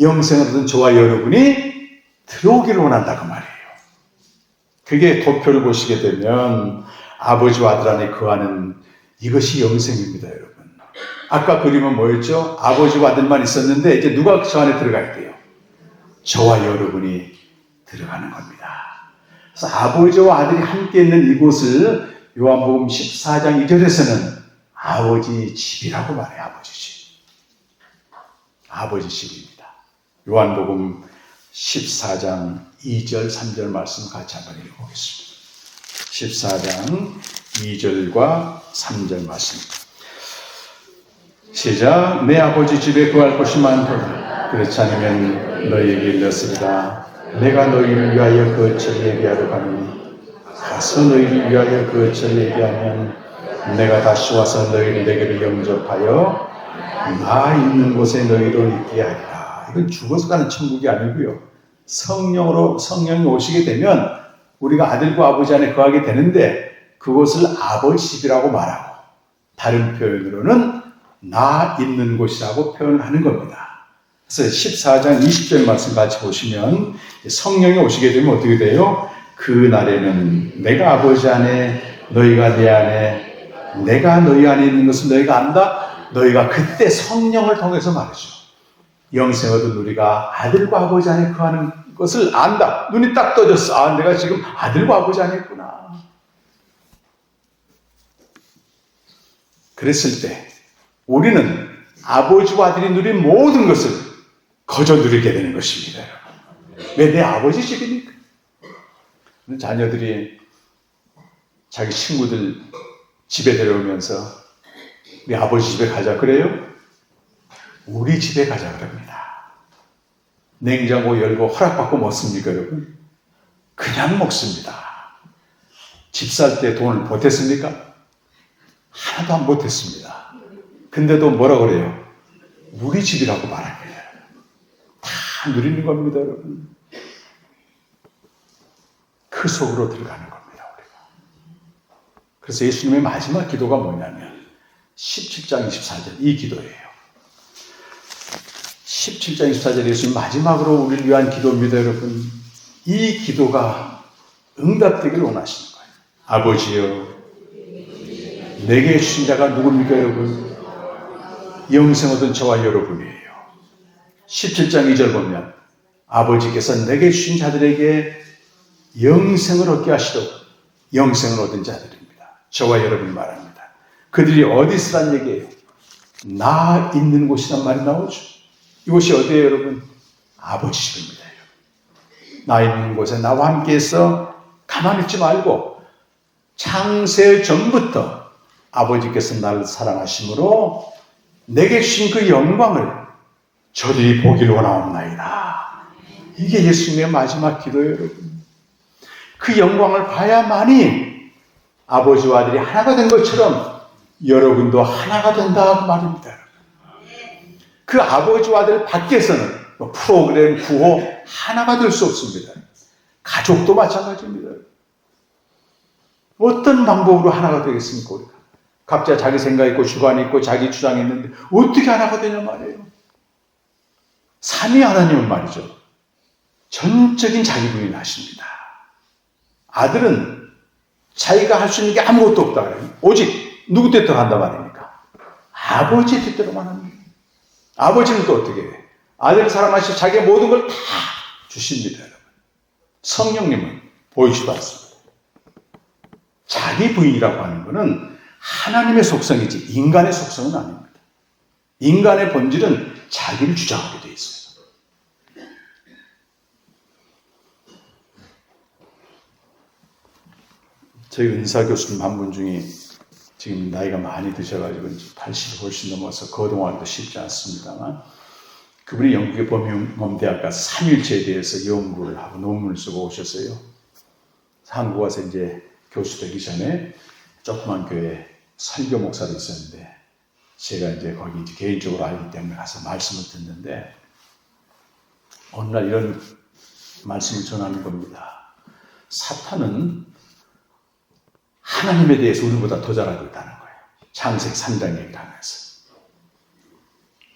영생을 얻은 저와 여러분이 들어오기를 원한다고 말이에요. 그게 도표를 보시게 되면 아버지와 아들 안에 거하는 이것이 영생입니다, 여러분. 아까 그림은 뭐였죠? 아버지와 아들만 있었는데 이제 누가 저 안에 들어갈 때요? 저와 여러분이 들어가는 겁니다. 그래서 아버지와 아들이 함께 있는 이곳을 요한복음 14장 2절에서는 아버지 집이라고 말해요. 아버지 집. 아버지 집입니다. 요한복음 14장 2절, 3절 말씀 같이 한번 읽어보겠습니다. 14장 2절과 3절 말씀. 시작. 내 아버지 집에 구할 곳이 많도다. 그렇지 않으면 너희에게 일렀으리라. 내가 너희를 위하여 거처를 예비하러 가노니 가서 너희를 위하여 거처를 예비하면 내가 다시 와서 너희를 내게로 영접하여 나 있는 곳에 너희로 있게 하리라. 이건 죽어서 가는 천국이 아니고요. 성령이 오시게 되면 우리가 아들과 아버지 안에 거하게 되는데 그곳을 아버지 집이라고 말하고 다른 표현으로는 나 있는 곳이라고 표현을 하는 겁니다. 그래서 14장 20절 말씀 같이 보시면 성령이 오시게 되면 어떻게 돼요? 그 날에는 내가 아버지 안에 너희가 내 안에 내가 너희 안에 있는 것을 너희가 안다. 너희가 그때 성령을 통해서 말이죠. 영생 얻은 우리가 아들과 아버지 안에 거하는 것을 안다. 눈이 딱 떠졌어. 아, 내가 지금 아들과 아버지 안에 있구나. 그랬을 때 우리는 아버지와 아들이 누린 모든 것을 거저 누리게 되는 것입니다. 왜? 내 아버지 집이니까. 자녀들이 자기 친구들 집에 데려오면서 우리 아버지 집에 가자 그래요? 우리 집에 가자 그럽니다. 냉장고 열고 허락받고 먹습니까, 여러분? 그냥 먹습니다. 집 살 때 돈을 보탰습니까? 하나도 안 보탰습니다. 근데도 뭐라 그래요? 우리 집이라고 말합니다. 다 누리는 겁니다, 여러분. 그 속으로 들어가는 겁니다, 우리가. 그래서 예수님의 마지막 기도가 뭐냐면 17장 24절 이 기도예요. 17장 24절 예수님 마지막으로 우리를 위한 기도입니다, 여러분. 이 기도가 응답되기를 원하시는 거예요. 아버지여, 내게 주신 자가 누굽니까, 여러분? 영생 얻은 저와 여러분이에요. 17장 2절 보면 아버지께서 내게 주신 자들에게 영생을 얻게 하시도록 영생을 얻은 자들입니다. 저와 여러분이 말합니다. 그들이 어디 있으란 얘기예요? 나 있는 곳이란 말이 나오죠. 이곳이 어디예요, 여러분? 아버지 집입니다. 여러분. 나 있는 곳에 나와 함께해서 가만히 있지 말고 창세 전부터 아버지께서 나를 사랑하심으로 내게 주신 그 영광을 저들이 보기를 원하옵나이다. 이게 예수님의 마지막 기도예요, 여러분. 그 영광을 봐야만이 아버지와 아들이 하나가 된 것처럼 여러분도 하나가 된다 그 말입니다. 그 아버지와 아들 밖에서는 프로그램, 구호 하나가 될 수 없습니다. 가족도 마찬가지입니다. 어떤 방법으로 하나가 되겠습니까, 우리가? 각자 자기 생각 있고 주관이 있고 자기 주장이 있는데 어떻게 하나가 되냐 말이에요. 삼위 하나님은 말이죠. 전적인 자기 부인 하십니다. 아들은 자기가 할 수 있는 게 아무것도 없다 그래요. 오직 누구 뜻대로 한단 말입니까? 아버지 뜻대로만 합니다. 아버지는 또 어떻게 해요? 아들을 사랑하시고 자기의 모든 걸 다 주십니다, 여러분. 성령님은 보이지도 않습니다. 자기 부인이라고 하는 것은 하나님의 속성이지 인간의 속성은 아닙니다. 인간의 본질은 자기를 주장하게 되어 있어요. 저희 은사 교수님 한 분 중에 지금 나이가 많이 드셔가지고 80이 훨씬 넘어서 거동하기도 쉽지 않습니다만 그분이 영국의 범용대학 가서 삼일체에 대해서 연구를 하고 논문을 쓰고 오셨어요. 한국 와서 이제 교수 되기 전에 조그만 교회 설교 목사로 있었는데 제가 이제 거기 이제 개인적으로 알기 때문에 가서 말씀을 듣는데 어느 날 이런 말씀을 전하는 겁니다. 사탄은 하나님에 대해서 우리보다 더 잘 알고 있다는 거예요. 창세기 3장에 강해서.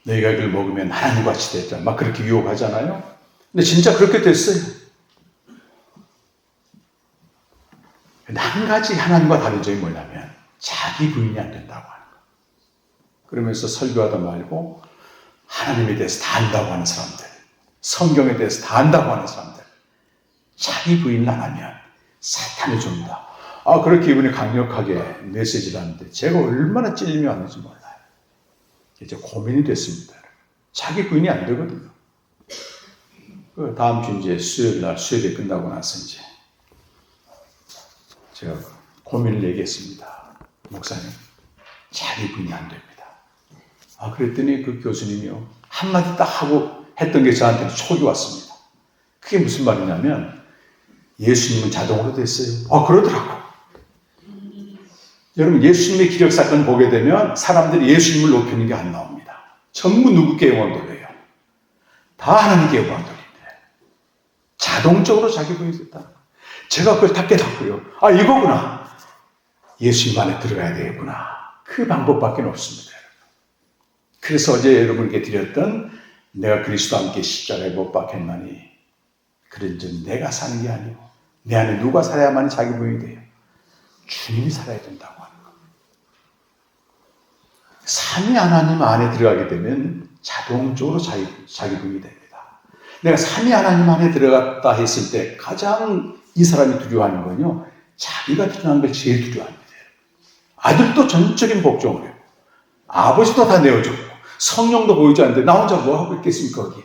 너희가 이걸 먹으면 하나님과 같이 되었다. 막 그렇게 유혹하잖아요. 근데 진짜 그렇게 됐어요. 근데 한 가지 하나님과 다른 점이 뭐냐면 자기 부인이 안 된다고 하는 거예요. 그러면서 설교하다 말고 하나님에 대해서 다 안다고 하는 사람들, 성경에 대해서 다 안다고 하는 사람들, 자기 부인을 안 하면 사탄이 준다. 그렇게 이분이 강력하게 메시지를 하는데 제가 얼마나 찔림이 왔는지 몰라요. 이제 고민이 됐습니다. 자기 부인이 안 되거든요. 그 다음 주 이제 수요일 날 수요일에 끝나고 나서 이제 제가 고민을 얘기했습니다. 목사님, 자기 부인이 안 됩니다. 그랬더니 그 교수님이요. 한마디 딱 하고 했던 게 저한테 촉이 왔습니다. 그게 무슨 말이냐면 예수님은 자동으로 됐어요. 그러더라고. 여러분 예수님의 기력사건 보게 되면 사람들이 예수님을 높이는 게 안 나옵니다. 전부 누구께 영광 돌려요? 다 하나님께 영광 돌립니다. 자동적으로 자기 부인이 됐다. 제가 그걸 다 깨닫고요. 이거구나. 예수님 안에 들어가야 되겠구나. 그 방법밖에 없습니다. 그래서 어제 여러분께 드렸던 내가 그리스도와 함께 십자가에 못 박혔나니 그런즉 내가 사는 게 아니고 내 안에 누가 살아야만 자기 부인이 돼요? 주님이 살아야 된다고 하는 겁니다. 삼위 하나님 안에 들어가게 되면 자동적으로 자기 부인이 됩니다. 내가 삼위 하나님 안에 들어갔다 했을 때 가장 이 사람이 두려워하는 건요, 자기가 드러나는 걸 제일 두려워합니다. 아들도 전적인 복종을 해요. 아버지도 다 내어줬고 성령도 보이지 않는데 나 혼자 뭐 하고 있겠습니까? 거기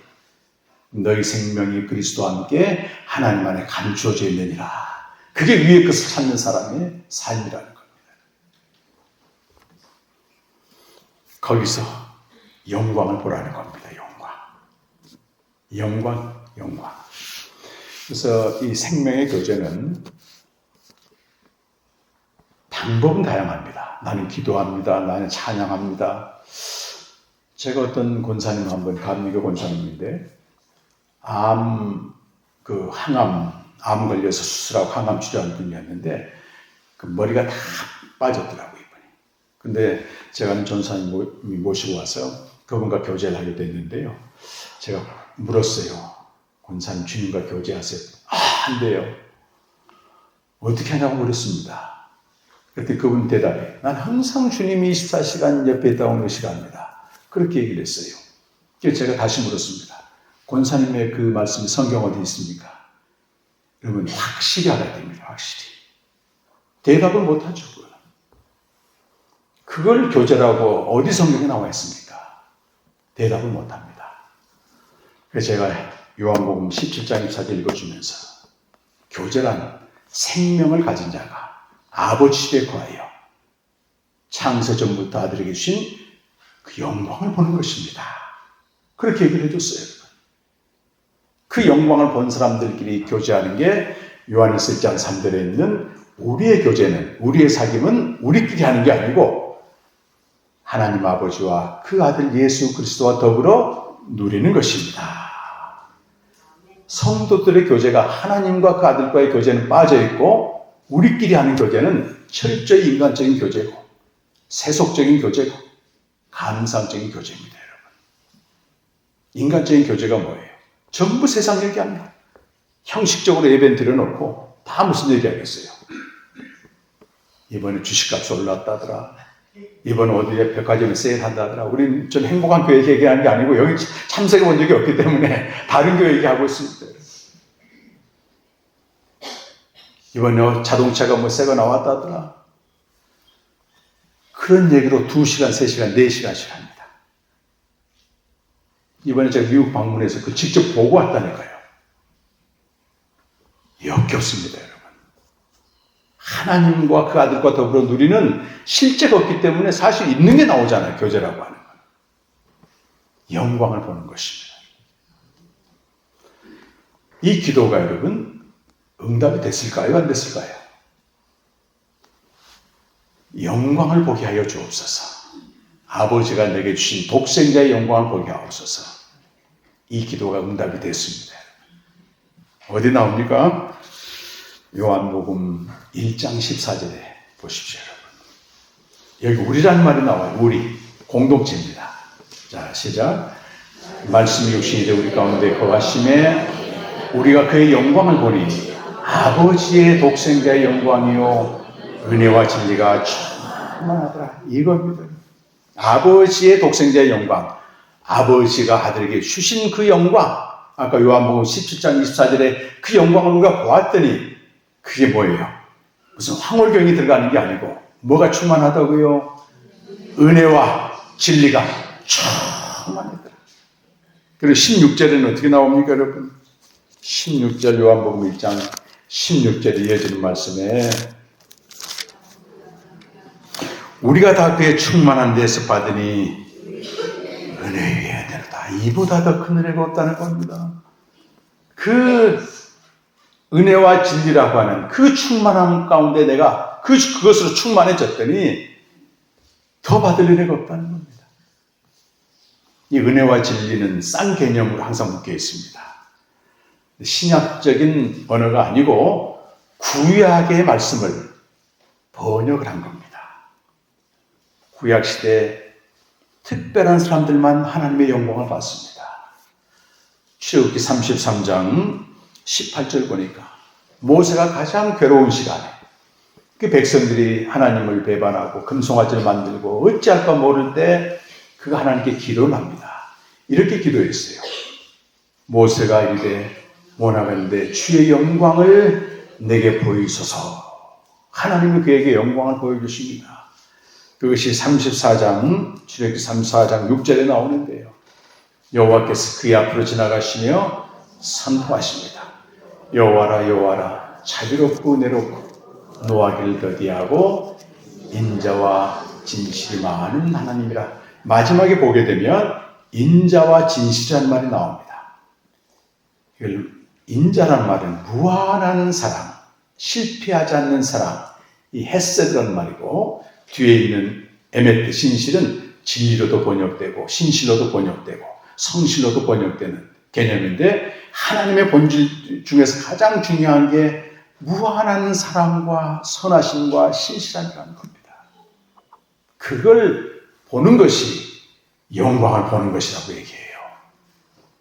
너희 생명이 그리스도와 함께 하나님 안에 감추어져 있느니라. 그게 위의 것을 찾는 사람의 삶이라는 겁니다. 거기서 영광을 보라는 겁니다. 영광. 그래서 이 생명의 교제는 방법은 다양합니다. 나는 기도합니다. 나는 찬양합니다. 제가 어떤 권사님 한번 감리교 권사님인데 암 걸려서 수술하고 항암 치료하는 분이었는데 그 머리가 다 빠졌더라고요, 이번에. 근데 제가 아는 전사님이 모시고 와서 그분과 교제를 하게 됐는데요. 제가 물었어요. 권사님 주님과 교제하세요. 안 돼요. 어떻게 하냐고 물었습니다. 그때 그분 대답해. 난 항상 주님이 24시간 옆에 있다고 의식합니다. 그렇게 얘기를 했어요. 그래서 제가 다시 물었습니다. 권사님의 그 말씀이 성경 어디 있습니까? 여러분 확실히 알아야 됩니다. 확실히. 대답을 못하죠. 그걸 교제라고 어디 성경에 나와 있습니까? 대답을 못합니다. 그래서 제가 요한복음 17장 24절 읽어주면서 교제란 생명을 가진 자가 아버지에 거하여 창세전부터 아들에게 주신 그 영광을 보는 것입니다. 그렇게 얘기를 해줬어요. 그 영광을 본 사람들끼리 교제하는 게 요한일서 1장 3절에 있는 우리의 교제는, 우리의 사귐은 우리끼리 하는 게 아니고 하나님 아버지와 그 아들 예수 그리스도와 더불어 누리는 것입니다. 성도들의 교제가 하나님과 그 아들과의 교제는 빠져있고 우리끼리 하는 교제는 철저히 인간적인 교제고 세속적인 교제고 감상적인 교제입니다. 여러분. 인간적인 교제가 뭐예요? 전부 세상 얘기합니다. 형식적으로 예배는 드려놓고 다 무슨 얘기하겠어요? 이번에 주식값이 올랐다더라. 이번에 어디에 백화점에 세일한다더라. 우리는 전 행복한 교회 얘기하는 게 아니고 여기 참석해 본 적이 없기 때문에 다른 교회 얘기하고 있습니다. 이번에 자동차가 뭐 새거 나왔다더라. 그런 얘기로 2시간, 3시간, 4시간씩 합니다. 이번에 제가 미국 방문해서 그 직접 보고 왔다니까요. 역겹습니다, 여러분. 하나님과 그 아들과 더불어 누리는 실제가 없기 때문에 사실 있는 게 나오잖아요. 교제라고 하는 건. 영광을 보는 것입니다. 이 기도가 여러분 응답이 됐을까요? 안 됐을까요? 영광을 보게 하여 주옵소서. 아버지가 내게 주신 독생자의 영광을 보게 하옵소서. 이 기도가 응답이 됐습니다. 어디 나옵니까? 요한복음 1장 14절에 보십시오, 여러분. 여기 우리라는 말이 나와요. 우리. 공동체입니다. 자, 시작. 말씀이 육신이 되어 우리 가운데 거하심에 우리가 그의 영광을 보니 아버지의 독생자의 영광이요 은혜와 진리가 충만하더라. 이겁니다. 아버지의 독생자의 영광. 아버지가 아들에게 주신 그 영광. 아까 요한복음 17장 24절에 그 영광을 우리가 보았더니 그게 뭐예요? 무슨 황홀경이 들어가는 게 아니고 뭐가 충만하다고요? 은혜와 진리가 충만하더라. 그리고 16절에는 어떻게 나옵니까, 여러분? 16절 요한복음 1장 16절에 이어지는 말씀에 우리가 다 그의 충만한 데서 받으니 은혜의 은혜로다. 이보다 더 큰 은혜가 없다는 겁니다. 그 은혜와 진리라고 하는 그 충만함 가운데 내가 그것으로 충만해졌더니 더 받을 은혜가 없다는 겁니다. 이 은혜와 진리는 싼 개념으로 항상 묶여 있습니다. 신약적인 언어가 아니고 구약의 말씀을 번역을 한 겁니다. 구약시대에 특별한 사람들만 하나님의 영광을 봤습니다. 출애굽기 33장 18절 보니까 모세가 가장 괴로운 시간에 그 백성들이 하나님을 배반하고 금송아지를 만들고 어찌할까 모를 때 그가 하나님께 기도를 합니다. 이렇게 기도했어요. 모세가 이르되 원하건대 주의 영광을 내게 보이소서. 하나님이 그에게 영광을 보여주십니다. 그것이 34장 출애굽기 34장 6절에 나오는데요. 여호와께서 그의 앞으로 지나가시며 선포하십니다. 여호와라 여호와라 자비롭고 은혜롭고 노하기를 더디하고 인자와 진실이 많은 하나님이라. 마지막에 보게 되면 인자와 진실이라는 말이 나옵니다. 인자란 말은 무한한 사랑, 실패하지 않는 사랑, 이 헤세드란 말이고, 뒤에 있는 에메트 진실은 진리로도 번역되고 신실로도 번역되고 성실로도 번역되는 개념인데, 하나님의 본질 중에서 가장 중요한 게 무한한 사랑과 선하심과 신실함이라는 겁니다. 그걸 보는 것이 영광을 보는 것이라고 얘기해요.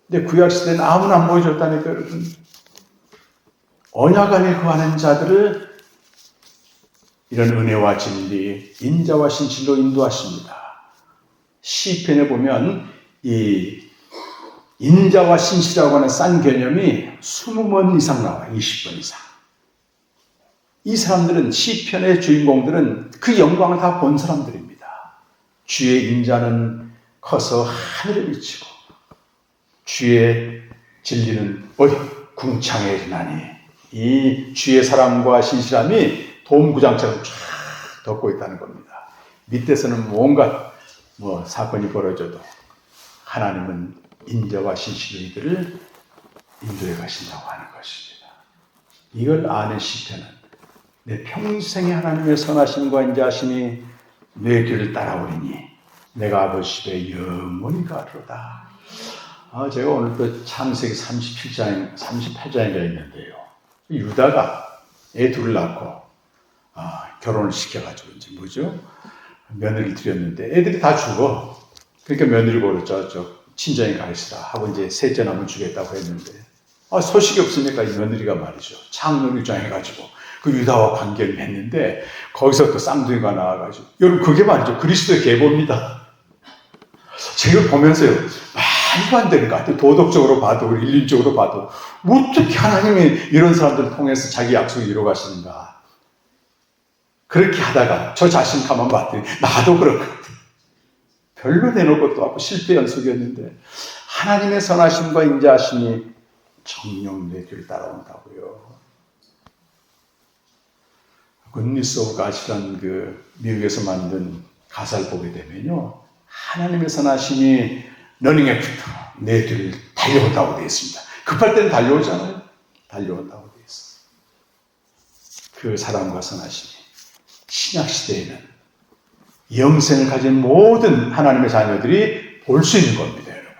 근데 구약시대는 아무나 안 보여줬다니까, 여러분. 언약 안에 거하는 자들을 이런 은혜와 진리, 인자와 신실로 인도하십니다. 시편에 보면 이 인자와 신실이라고 하는 싼 개념이 20번 이상 나와요. 20번 이상. 이 사람들은, 시편의 주인공들은 그 영광을 다 본 사람들입니다. 주의 인자는 커서 하늘에 미치고 주의 진리는 궁창에 이르나니. 이 주의 사랑과 신실함이 돔구장처럼 쫙 덮고 있다는 겁니다. 밑에서는 온갖 사건이 벌어져도 하나님은 인자와 신실로 이들을 인도해 가신다고 하는 것입니다. 이걸 아는 시편은 내 평생에 하나님의 선하심과 인자하심이 내 길을 따라오리니 내가 아버지 집에 영원히 가리로다. 제가 오늘 또 창세기 38장인가 있는데요. 유다가 애 둘을 낳고 결혼을 시켜가지고 이제 며느리를 드렸는데 애들이 다 죽어. 그러니까 며느리 보러 저쪽 친정에 가 있으라 하고 이제 셋째 남을 주겠다고 했는데 소식이 없으니까 이 며느리가 말이죠. 창릉유장해가지고 그 유다와 관계를 맺는데 거기서 또 쌍둥이가 나와가지고, 여러분 그게 말이죠. 그리스도의 계보입니다. 제가 보면서요, 말도 안 되는 것 같아요. 도덕적으로 봐도 인륜적으로 봐도 어떻게 하나님이 이런 사람들을 통해서 자기 약속을 이루어가시는가. 그렇게 하다가 저 자신 가만 봤더니 나도 그렇거든. 별로 내놓을 것도 없고 실패 연속이었는데 하나님의 선하심과 인자하심이 정령 내 뒤를 따라온다고요. 굿니스 오브 갓이라는 그 미국에서 만든 가사를 보게 되면요, 하나님의 선하심이 러닝 애프터 내 뒤를 달려온다고 되어 있습니다. 급할 때는 달려오잖아요. 달려온다고 되어 있어요. 그 사랑과 선하심이 신약시대에는 영생을 가진 모든 하나님의 자녀들이 볼 수 있는 겁니다, 여러분.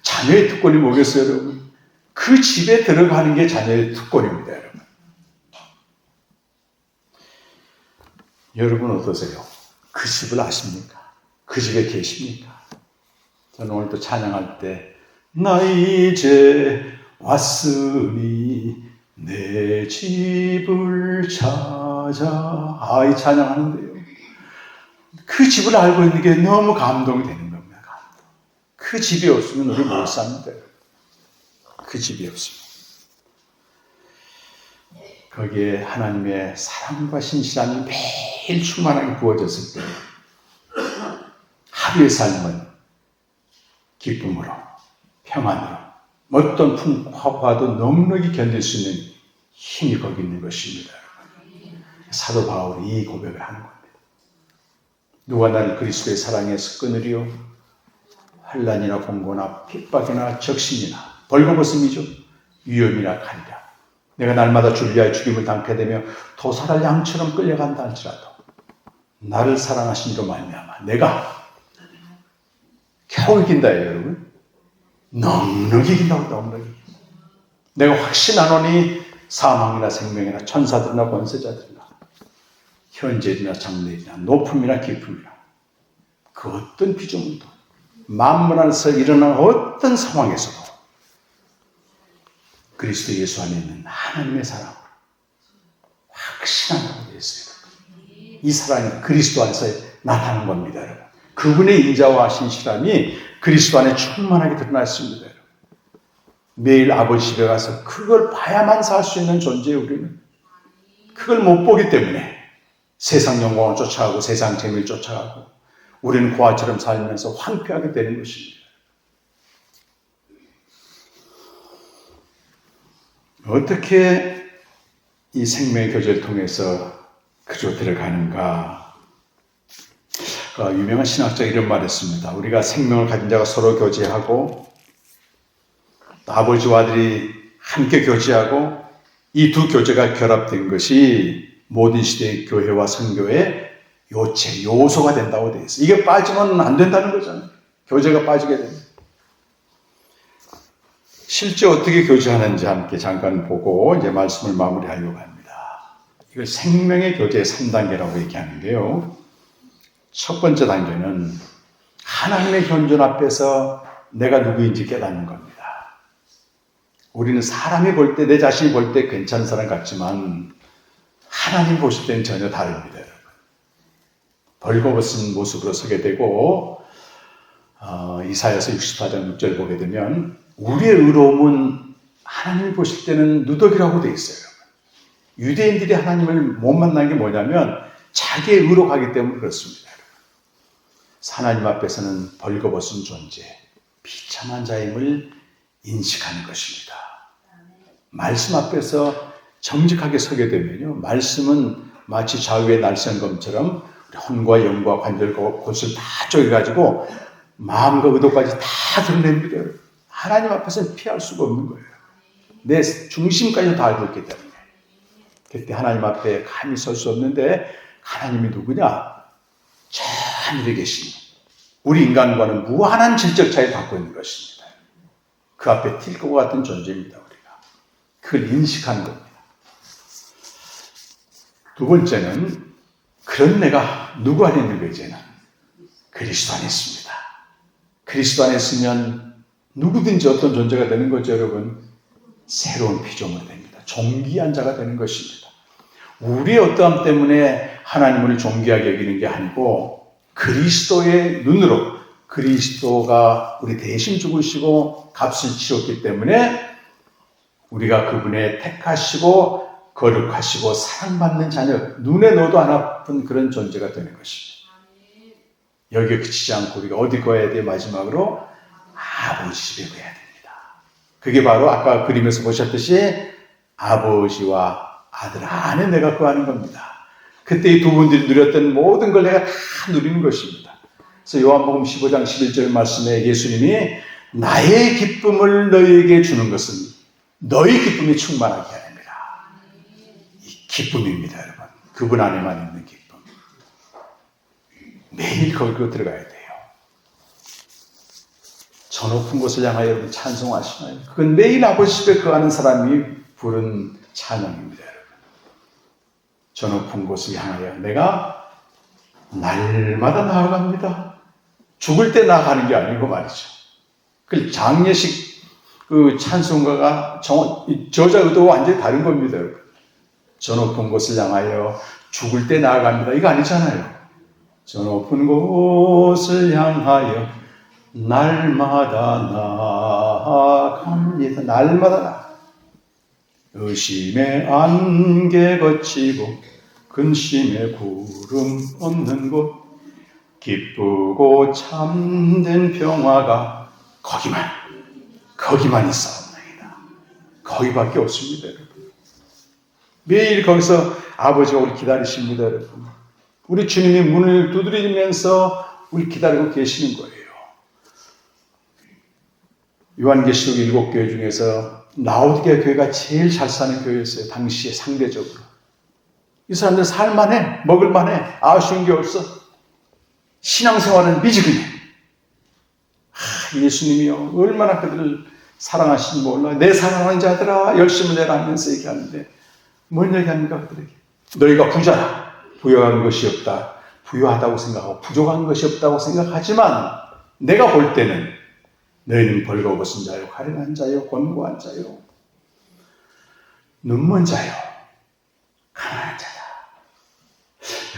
자녀의 특권이 뭐겠어요, 여러분? 그 집에 들어가는 게 자녀의 특권입니다, 여러분. 여러분 어떠세요? 그 집을 아십니까? 그 집에 계십니까? 저는 오늘 또 찬양할 때 나 이제 왔으니 내 집을 찾아, 이 찬양하는데요. 그 집을 알고 있는 게 너무 감동이 되는 겁니다. 감동. 그 집이 없으면 우리 못 삽니다. 그 집이 없으면. 거기에 하나님의 사랑과 신실함이 매일 충만하게 부어졌을 때 하루의 삶은 기쁨으로, 평안으로, 어떤 풍파도 넉넉히 견딜 수 있는 힘이 거기 있는 것입니다. 사도 바울이 이 고백을 하는 겁니다. 누가 나를 그리스도의 사랑에서 끊으리요? 환난이나 공고나 핍박이나 적신이나 벌거벗음이죠. 위험이나 칼이라. 내가 날마다 줄리하여 죽임을 당케 되며 도살할 양처럼 끌려간다 할지라도 나를 사랑하신 이로 말미암아 내가 겨우 이긴다예요, 여러분. 넉넉히 이긴다고, 넉넉히. 내가 확신하노니 사망이나 생명이나 천사들이나 권세자들이나 현재이나 장래이나 높음이나 깊음이나 그 어떤 피조물도 만물 안에서 일어나는 어떤 상황에서도 그리스도 예수 안에 있는 하나님의 사랑, 확신한다고 되어 있어요. 이 사랑이 그리스도 안에서 나타나는 겁니다. 여러분. 그분의 인자와 신실함이 그리스도 안에 충만하게 드러나 있습니다. 여러분. 매일 아버지 집에 가서 그걸 봐야만 살 수 있는 존재예요. 우리는 그걸 못 보기 때문에 세상 영광을 쫓아가고 세상 재미를 쫓아가고 우리는 고아처럼 살면서 황폐하게 되는 것입니다. 어떻게 이 생명의 교제를 통해서 그저 들어가는가? 유명한 신학자 이런 말을 했습니다. 우리가 생명을 가진 자가 서로 교제하고 아버지와 아들이 함께 교제하고 이 두 교제가 결합된 것이 모든 시대의 교회와 선교의 요체, 요소가 된다고 되어 있어요. 이게 빠지면 안 된다는 거잖아요. 교제가 빠지게 됩니다. 실제 어떻게 교제하는지 함께 잠깐 보고 이제 말씀을 마무리하려고 합니다. 이걸 생명의 교제 3단계라고 얘기하는데요. 첫 번째 단계는 하나님의 현존 앞에서 내가 누구인지 깨닫는 겁니다. 우리는 사람이 볼 때, 내 자신이 볼 때 괜찮은 사람 같지만 하나님 보실 때는 전혀 다릅니다. 여러분. 벌거벗은 모습으로 서게 되고 이사야서 64장 6절 보게 되면 우리의 의로움은 하나님 보실 때는 누더기라고 되어 있어요. 여러분. 유대인들이 하나님을 못 만난 게 뭐냐면 자기의 의로 가기 때문에 그렇습니다. 여러분. 하나님 앞에서는 벌거벗은 존재, 비참한 자임을 인식하는 것입니다. 말씀 앞에서 정직하게 서게 되면요. 말씀은 마치 좌우의 날선검처럼 혼과 영과 관절과 곳을 다 쪼개가지고 마음과 의도까지 다 드러냅니다. 하나님 앞에서는 피할 수가 없는 거예요. 내 중심까지 다 알고 있기 때문에. 그때 하나님 앞에 감히 설 수 없는데 하나님이 누구냐? 저 하늘에 계신 우리 인간과는 무한한 질적 차이를 갖고 있는 것입니다. 그 앞에 튈 것 같은 존재입니다. 우리가. 그걸 인식하는 겁니다. 두 번째는 그런 내가 누구 안에 있는 거예요? 이제는 그리스도 안에 있습니다. 그리스도 안에 있으면 누구든지 어떤 존재가 되는 거죠, 여러분. 새로운 피조물이 됩니다. 존귀한 자가 되는 것입니다. 우리의 어떠함 때문에 하나님을 존귀하게 여기는 게 아니고 그리스도의 눈으로 그리스도가 우리 대신 죽으시고 값을 치렀기 때문에 우리가 그분의 택하시고 거룩하시고 사랑받는 자녀, 눈에 넣어도 안 아픈 그런 존재가 되는 것입니다. 여기에 그치지 않고 우리가 어디 가야 돼? 마지막으로 아버지 집에 가야 됩니다. 그게 바로 아까 그림에서 보셨듯이 아버지와 아들 안에 내가 거하는 겁니다. 그때 이 두 분들이 누렸던 모든 걸 내가 다 누리는 것입니다. 그래서 요한복음 15장 11절 말씀에 예수님이 나의 기쁨을 너희에게 주는 것은 너희 기쁨이 충만하게 하느니라. 이 기쁨입니다, 여러분. 그분 안에만 있는 기쁨. 매일 거기로 들어가야 돼요. 저 높은 곳을 향하여 여러분 찬송하시나요? 그건 매일 아버지 집에 거하는 사람이 부른 찬양입니다, 여러분. 저 높은 곳을 향하여 내가 날마다 나아갑니다. 죽을 때 나아가는 게 아니고 말이죠. 그 장례식 그 찬송가가 저자 의도와 완전히 다른 겁니다, 여러분. 저 높은 곳을 향하여 죽을 때 나아갑니다. 이거 아니잖아요. 저 높은 곳을 향하여 날마다 나아갑니다. 날마다 나아갑니다. 의심의 안개 거치고 근심의 구름 없는 곳 기쁘고 참된 평화가 거기만 있사옵나이다. 거기밖에 없습니다, 여러분. 매일 거기서 아버지가 우리 기다리십니다, 여러분. 우리 주님이 문을 두드리면서 우리 기다리고 계시는 거예요. 요한계시록 7교회 중에서 라오디게아 교회가 제일 잘 사는 교회였어요. 당시에 상대적으로. 이 사람들 살만해, 먹을만해, 아쉬운 게 없어. 신앙생활은 미지근해. 예수님이요, 얼마나 그들을 사랑하시는지 몰라. 내 사랑하는 자들아, 열심을 내라 하면서 얘기하는데 뭘 얘기합니까, 그들에게? 너희가 부자라. 부유한 것이 없다. 부유하다고 생각하고 부족한 것이 없다고 생각하지만 내가 볼 때는 너희는 벌거벗은 자요, 가련한 자요, 권고한 자요, 눈먼 자요, 가난한 자야.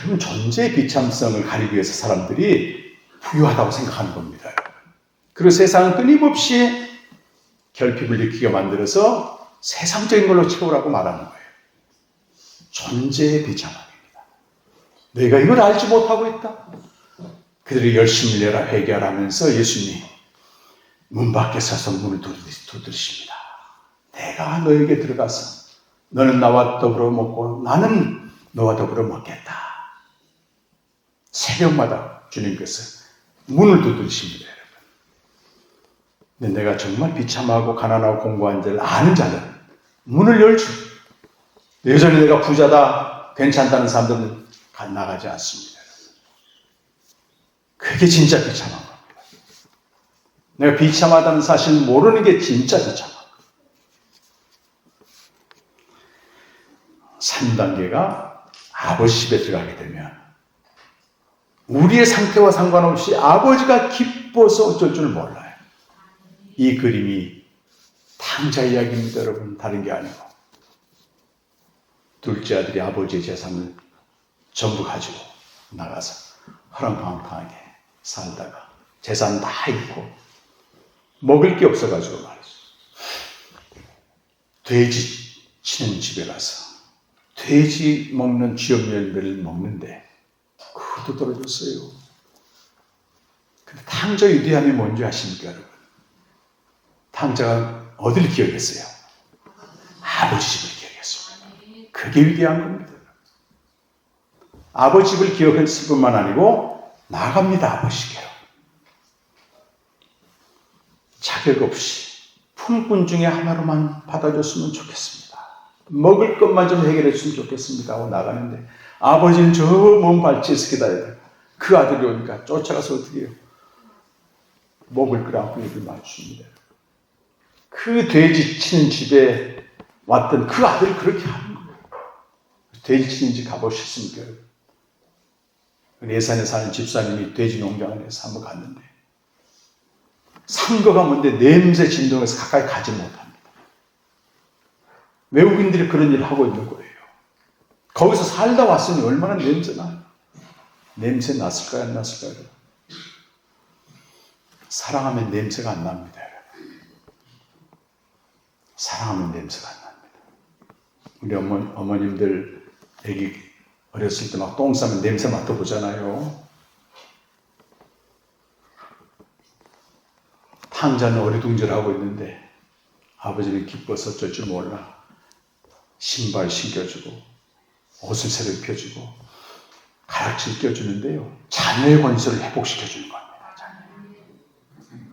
여러분, 존재의 비참성을 가리기 위해서 사람들이 부유하다고 생각하는 겁니다. 그리고 세상은 끊임없이 결핍을 느끼게 만들어서 세상적인 걸로 채우라고 말하는 거예요. 존재의 비참함입니다. 내가 이걸 알지 못하고 있다. 그들이 열심히 내라 회개하라면서 예수님이 문 밖에 서서 문을 두드리십니다. 내가 너에게 들어가서 너는 나와 더불어 먹고 나는 너와 더불어 먹겠다. 새벽마다 주님께서 문을 두드리십니다. 여러분. 근데 내가 정말 비참하고 가난하고 공고한 자를 아는 자는 문을 열죠. 여전히 내가 부자다, 괜찮다는 사람들은 나가지 않습니다. 그게 진짜 비참한 겁니다. 내가 비참하다는 사실을 모르는 게 진짜 비참한 겁니다. 3단계가 아버지 집에 들어가게 되면 우리의 상태와 상관없이 아버지가 기뻐서 어쩔 줄 몰라요. 이 그림이 탕자 이야기입니다, 여러분. 다른 게 아니고. 둘째 아들이 아버지의 재산을 전부 가지고 나가서 허랑방탕하게 살다가 재산 다 잃고 먹을 게 없어가지고 말이죠. 돼지 치는 집에 가서 돼지 먹는 쥐업 열매를 먹는데 그것도 떨어졌어요. 근데 탕자 위대함이 뭔지 아십니까, 여러분? 탕자가 어디를 기억했어요? 아버지 집을 기억했습니다. 그게 위대한 겁니다. 아버지 집을 기억했을 뿐만 아니고 나갑니다, 아버지께로. 자격 없이 품꾼 중에 하나로만 받아줬으면 좋겠습니다. 먹을 것만 좀 해결해 줬으면 좋겠습니다 하고 나가는데 아버지는 저 먼 발치에서 기다려요. 그 아들이 오니까 쫓아가서 어떻게 해요? 먹을 걸 안고 입을 맞춥니다. 그 돼지 치는 집에 왔던 그 아들이 그렇게 하는 거예요. 돼지 치는 집 가보셨습니까? 예산에 사는 집사님이 돼지 농장을 해서 한번 갔는데 산거가 뭔데 냄새 진동해서 가까이 가지 못합니다. 외국인들이 그런 일을 하고 있는 거예요. 거기서 살다 왔으니 얼마나 냄새나. 냄새 났을까요? 안 났을까요? 사랑하면 냄새가 안 납니다. 사랑하면 냄새가 안 납니다. 우리 어머님들 애기 어렸을 때 막 똥 싸면 냄새 맡아보잖아요. 탕자는 어리둥절하고 있는데 아버지는 기뻐서 어쩔 줄 몰라. 신발 신겨주고 옷을 새로 입혀주고 가락질 껴주는데요. 자녀의 권세를 회복시켜주는 겁니다.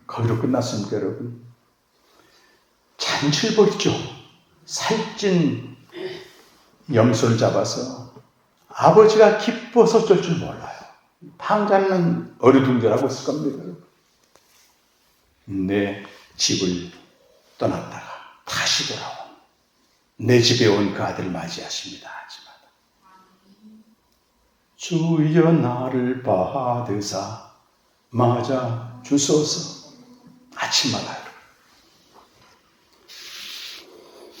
거기로 끝났습니까, 여러분? 잔치벌이죠. 살찐 염소를 잡아서 아버지가 기뻐서 어쩔 줄 몰라요. 탕자는 어리둥절하고 있을 겁니다, 여러분. 내 집을 떠났다가 다시 돌아온 내 집에 온 그 아들을 맞이하십니다. 하지만 주여 나를 받으사 맞아 주소서. 아침마다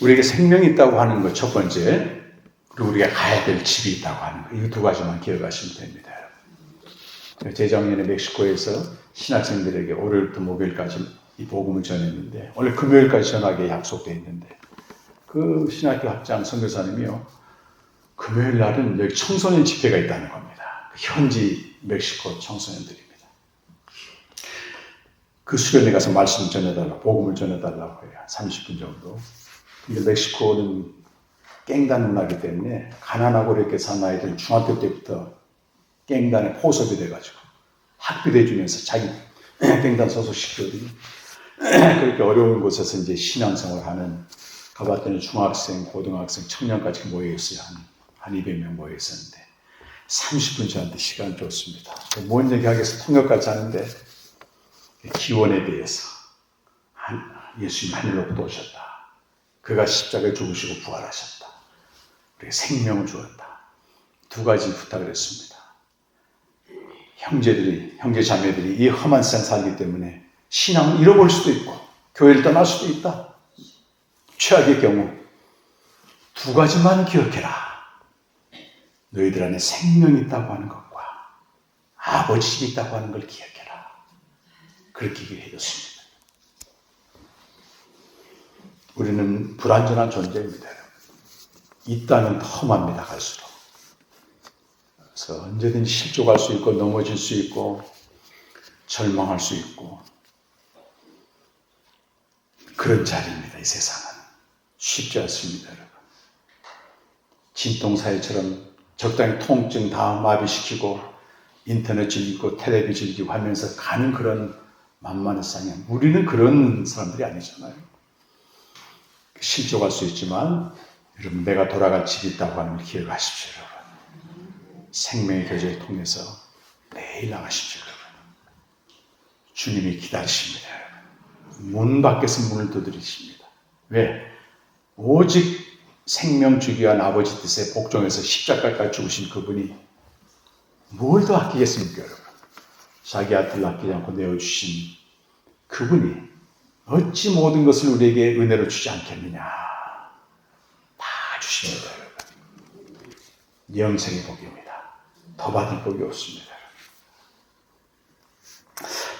우리에게 생명이 있다고 하는 것 첫 번째, 그리고 우리가 가야 될 집이 있다고 하는 것, 이 두 가지만 기억하시면 됩니다. 재작년에 멕시코에서 신학생들에게 월요일부터 목요일까지 이 복음을 전했는데 원래 금요일까지 전하게 약속되어 있는데 그 신학교 학장 선교사님이요, 금요일 날은 여기 청소년 집회가 있다는 겁니다. 현지 멕시코 청소년들입니다. 그 수련회 가서 말씀 전해달라고, 복음을 전해달라고 해요. 30분 정도. 근데 멕시코는 깽단 문화이기 때문에 가난하고 이렇게 사는 아이들은 중학교 때부터 깽단에 포섭이 돼가지고 학비도 해주면서 자기 깽단 소속시키거든요. 그렇게 어려운 곳에서 이제 신앙생활 하는, 가봤더니 중학생, 고등학생, 청년까지 모여있어요. 한 200명 모여있었는데 30분 저한테 시간 줬습니다. 뭔 얘기하겠어? 통역까지 하는데 기원에 대해서 예수님 하늘로부터 오셨다. 그가 십자가에 죽으시고 부활하셨다. 우리가 생명을 주었다. 두 가지 부탁을 했습니다. 형제 자매들이 이 험한 세상 살기 때문에 신앙을 잃어버릴 수도 있고 교회를 떠날 수도 있다. 최악의 경우 두 가지만 기억해라. 너희들 안에 생명이 있다고 하는 것과 아버지 집이 있다고 하는 걸 기억해라. 그렇게 얘기해 줬습니다. 우리는 불완전한 존재입니다. 이 땅은 험합니다. 갈수록. 그래서 언제든지 실족할 수 있고 넘어질 수 있고 절망할 수 있고 그런 자리입니다. 이 세상은. 쉽지 않습니다. 여러분. 진통사회처럼 적당히 통증 다 마비시키고 인터넷 즐기고 텔레비 즐기고 하면서 가는 그런 만만한 세상에 우리는 그런 사람들이 아니잖아요. 실족할 수 있지만 여러분 내가 돌아갈 집이 있다고 하는 걸 기억하십시오. 여러분. 생명의 교제를 통해서 매일 나가십시오. 여러분. 주님이 기다리십니다. 여러분. 문 밖에서 문을 두드리십니다. 왜? 오직 생명 주기 위한 아버지 뜻에 복종해서 십자가까지 죽으신 그분이 뭘 더 아끼겠습니까, 여러분? 자기 아들을 아끼지 않고 내어주신 그분이 어찌 모든 것을 우리에게 은혜로 주지 않겠느냐. 다 주십니다, 여러분. 영생의 복입니다. 더 받을 복이 없습니다.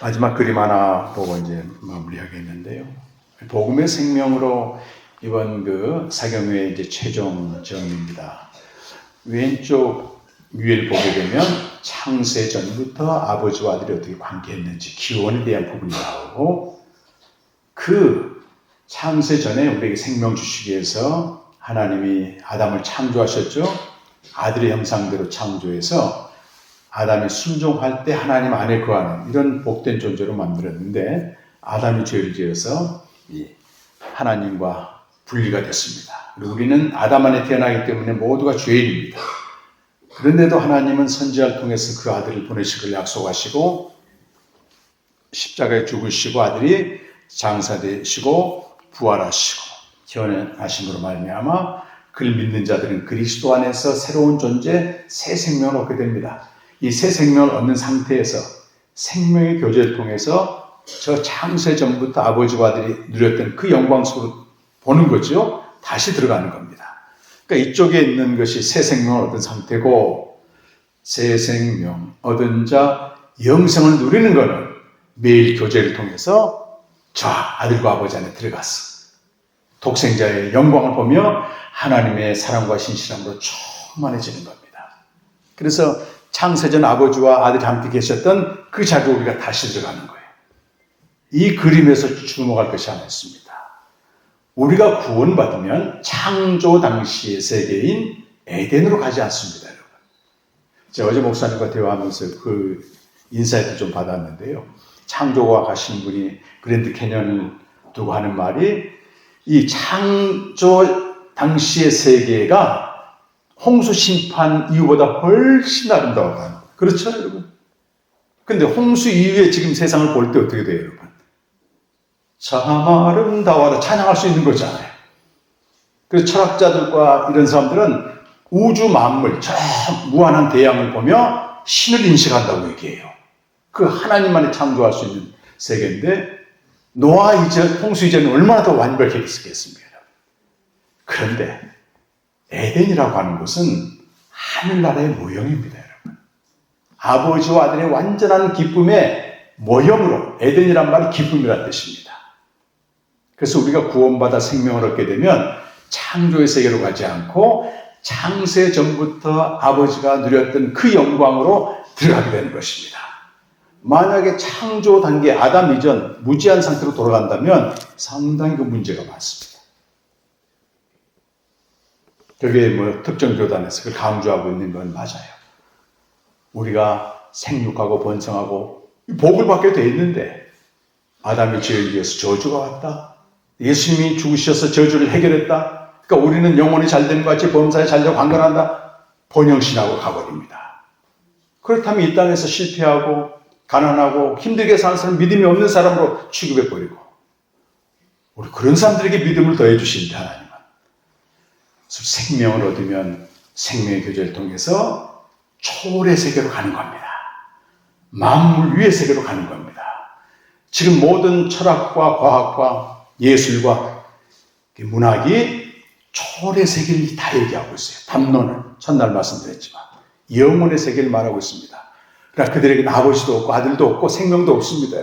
마지막 그림 하나 보고 이제 마무리하겠는데요. 복음의 생명으로 이번 그 사경회의 이제 최종 정리입니다. 왼쪽 위를 보게 되면 창세 전부터 아버지와 아들이 어떻게 관계했는지 기원에 대한 부분이 나오고 그 창세 전에 우리에게 생명 주시기 위해서 하나님이 아담을 창조하셨죠. 아들의 형상대로 창조해서 아담이 순종할 때 하나님 안에 거하는 이런 복된 존재로 만들었는데 아담이 죄를 지어서 하나님과 분리가 됐습니다. 그리고 우리는 아담 안에 태어나기 때문에 모두가 죄인입니다. 그런데도 하나님은 선지자를 통해서 그 아들을 보내시기를 약속하시고 십자가에 죽으시고 아들이 장사되시고 부활하시고 현현하심으로 말미암아 그를 믿는 자들은 그리스도 안에서 새로운 존재, 새 생명을 얻게 됩니다. 이 새 생명을 얻는 상태에서 생명의 교제를 통해서 저 창세 전부터 아버지와 아들이 누렸던 그 영광 속으로 보는 거죠. 다시 들어가는 겁니다. 그러니까 이쪽에 있는 것이 새 생명을 얻은 상태고 새 생명 얻은 자 영생을 누리는 것은 매일 교제를 통해서 저 아들과 아버지 안에 들어갔어. 독생자의 영광을 보며 하나님의 사랑과 신실함으로 충만해지는 겁니다. 그래서 창세전 아버지와 아들이 함께 계셨던 그 자리에 우리가 다시 들어가는 거예요. 이 그림에서 주목할 것이 하나 있습니다. 우리가 구원받으면 창조 당시의 세계인 에덴으로 가지 않습니다, 여러분. 제가 어제 목사님과 대화하면서 그 인사이트를 좀 받았는데요. 창조가 가신 분이 그랜드 캐년을 두고 하는 말이 이 창조 당시의 세계가 홍수 심판 이후보다 훨씬 아름다웠다. 그렇죠, 여러분? 근데 홍수 이후에 지금 세상을 볼 때 어떻게 돼요, 여러분? 참 아름다워라 찬양할 수 있는 거잖아요. 그래서 철학자들과 이런 사람들은 우주 만물, 저 무한한 대양을 보며 신을 인식한다고 얘기해요. 그 하나님만이 창조할 수 있는 세계인데 노아 이전, 홍수 이전은 얼마나 더 완벽했겠습니까? 그런데 에덴이라고 하는 것은 하늘나라의 모형입니다, 여러분. 아버지와 아들의 완전한 기쁨의 모형으로 에덴이란 말이 기쁨이란 뜻입니다. 그래서 우리가 구원받아 생명을 얻게 되면 창조의 세계로 가지 않고 창세 전부터 아버지가 누렸던 그 영광으로 들어가게 되는 것입니다. 만약에 창조 단계 아담 이전 무지한 상태로 돌아간다면 상당히 그 문제가 많습니다. 그게 뭐 특정 교단에서 그걸 강조하고 있는 건 맞아요. 우리가 생육하고 번성하고 복을 받게 돼 있는데 아담이 죄를 지어서 저주가 왔다. 예수님이 죽으셔서 저주를 해결했다. 그러니까 우리는 영혼이 잘된 것 같이 범사에 잘되고 강건한다. 번영신하고 가버립니다. 그렇다면 이 땅에서 실패하고 가난하고 힘들게 사는 사람, 믿음이 없는 사람으로 취급해버리고 우리 그런 사람들에게 믿음을 더해 주신다, 하나님은. 그래서 생명을 얻으면 생명의 교제를 통해서 초월의 세계로 가는 겁니다. 만물 위의 세계로 가는 겁니다. 지금 모든 철학과 과학과 예술과 문학이 초월의 세계를 다 얘기하고 있어요. 담론은 첫날 말씀드렸지만 영혼의 세계를 말하고 있습니다. 그러나 그들에게는 아버지도 없고 아들도 없고 생명도 없습니다.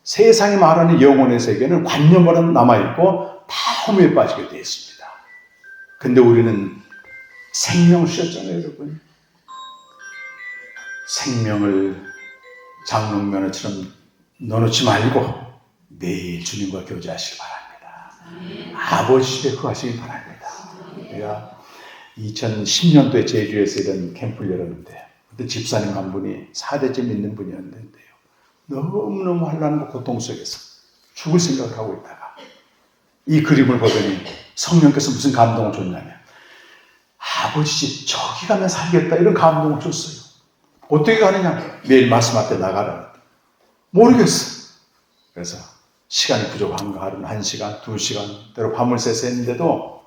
세상이 말하는 영혼의 세계는 관념으로 남아있고 다 허무에 빠지게 되어 있습니다. 근데 우리는 생명을 주셨잖아요, 여러분. 생명을 장롱면허처럼 넣어놓지 말고 매일 주님과 교제하시기 바랍니다. 아버지 집에 거하시기 바랍니다. 제가 2010년도에 제주에서 이런 캠프를 열었는데 그때 집사님 한 분이 4대째 믿는 분이었는데요. 너무너무 환난과 고통 속에서 죽을 생각을 하고 있다가 이 그림을 보더니 성령께서 무슨 감동을 줬냐면 아버지 집 저기 가면 살겠다 이런 감동을 줬어요. 어떻게 가느냐? 매일 말씀 앞에 나가라. 모르겠어. 그래서 시간이 부족한가 하루는 1시간, 2시간 때로 밤을 새서 했는데도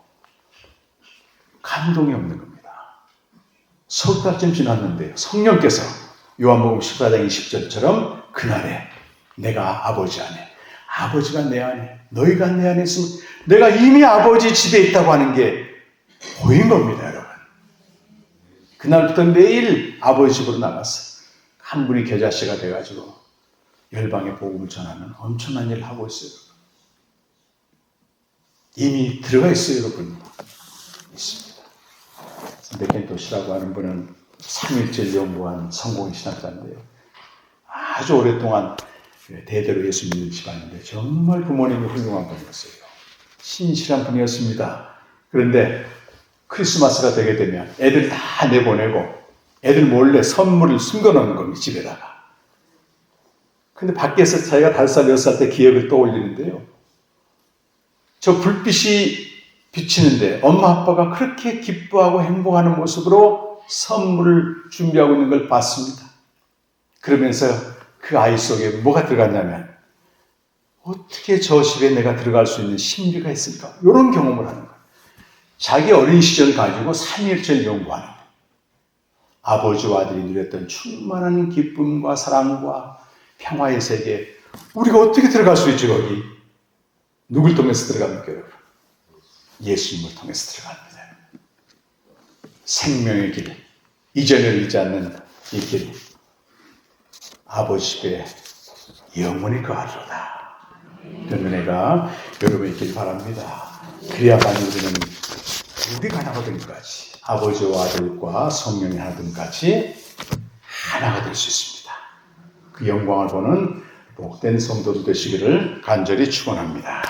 감동이 없는 겁니다. 석 달쯤 지났는데요. 성령께서 요한복음 14장 20절처럼 그날에 내가 아버지 안에, 아버지가 내 안에, 너희가 내 안에 있으면 내가 이미 아버지 집에 있다고 하는 게 보인 겁니다, 여러분. 그날부터 매일 아버지 집으로 나갔어요. 한 분이 겨자씨가 돼가지고 열방에 복음을 전하는 엄청난 일을 하고 있어요. 이미 들어가 있어요, 여러분. 있습니다. 맥켄토시라고 하는 분은 3일절 연구한 성공의 신학자인데요. 아주 오랫동안 대대로 예수 믿는 집안인데 정말 부모님이 훌륭한 분이었어요. 신실한 분이었습니다. 그런데 크리스마스가 되게 되면 애들 다 내보내고 애들 몰래 선물을 숨겨놓는 겁니다, 집에다가. 근데 밖에서 자기가 5살, 6살 때 기억을 떠올리는데요. 저 불빛이 비치는데 엄마 아빠가 그렇게 기뻐하고 행복하는 모습으로 선물을 준비하고 있는 걸 봤습니다. 그러면서 그 아이 속에 뭐가 들어갔냐면 어떻게 저 집에 내가 들어갈 수 있는 신비가 있을까? 이런 경험을 하는 거예요. 자기 어린 시절 가지고 3일절 연구하는 거예요. 아버지와 아들이 누렸던 충만한 기쁨과 사랑과 평화의 세계, 우리가 어떻게 들어갈 수 있지 거기? 누굴 통해서 들어갑니까, 여러분? 예수님을 통해서 들어갑니다. 생명의 길, 이전을 잃지 않는 이 길, 아버지 집에 영원히 거하리로다. 그런 은혜가 여러분이 있길 바랍니다. 그래야만 우리는 우리가 하나가 되기까지 아버지와 아들과 성령이 하나 되기까지 하나가 될 수 있습니다. 그 영광을 보는 복된 성도들 되시기를 간절히 축원합니다.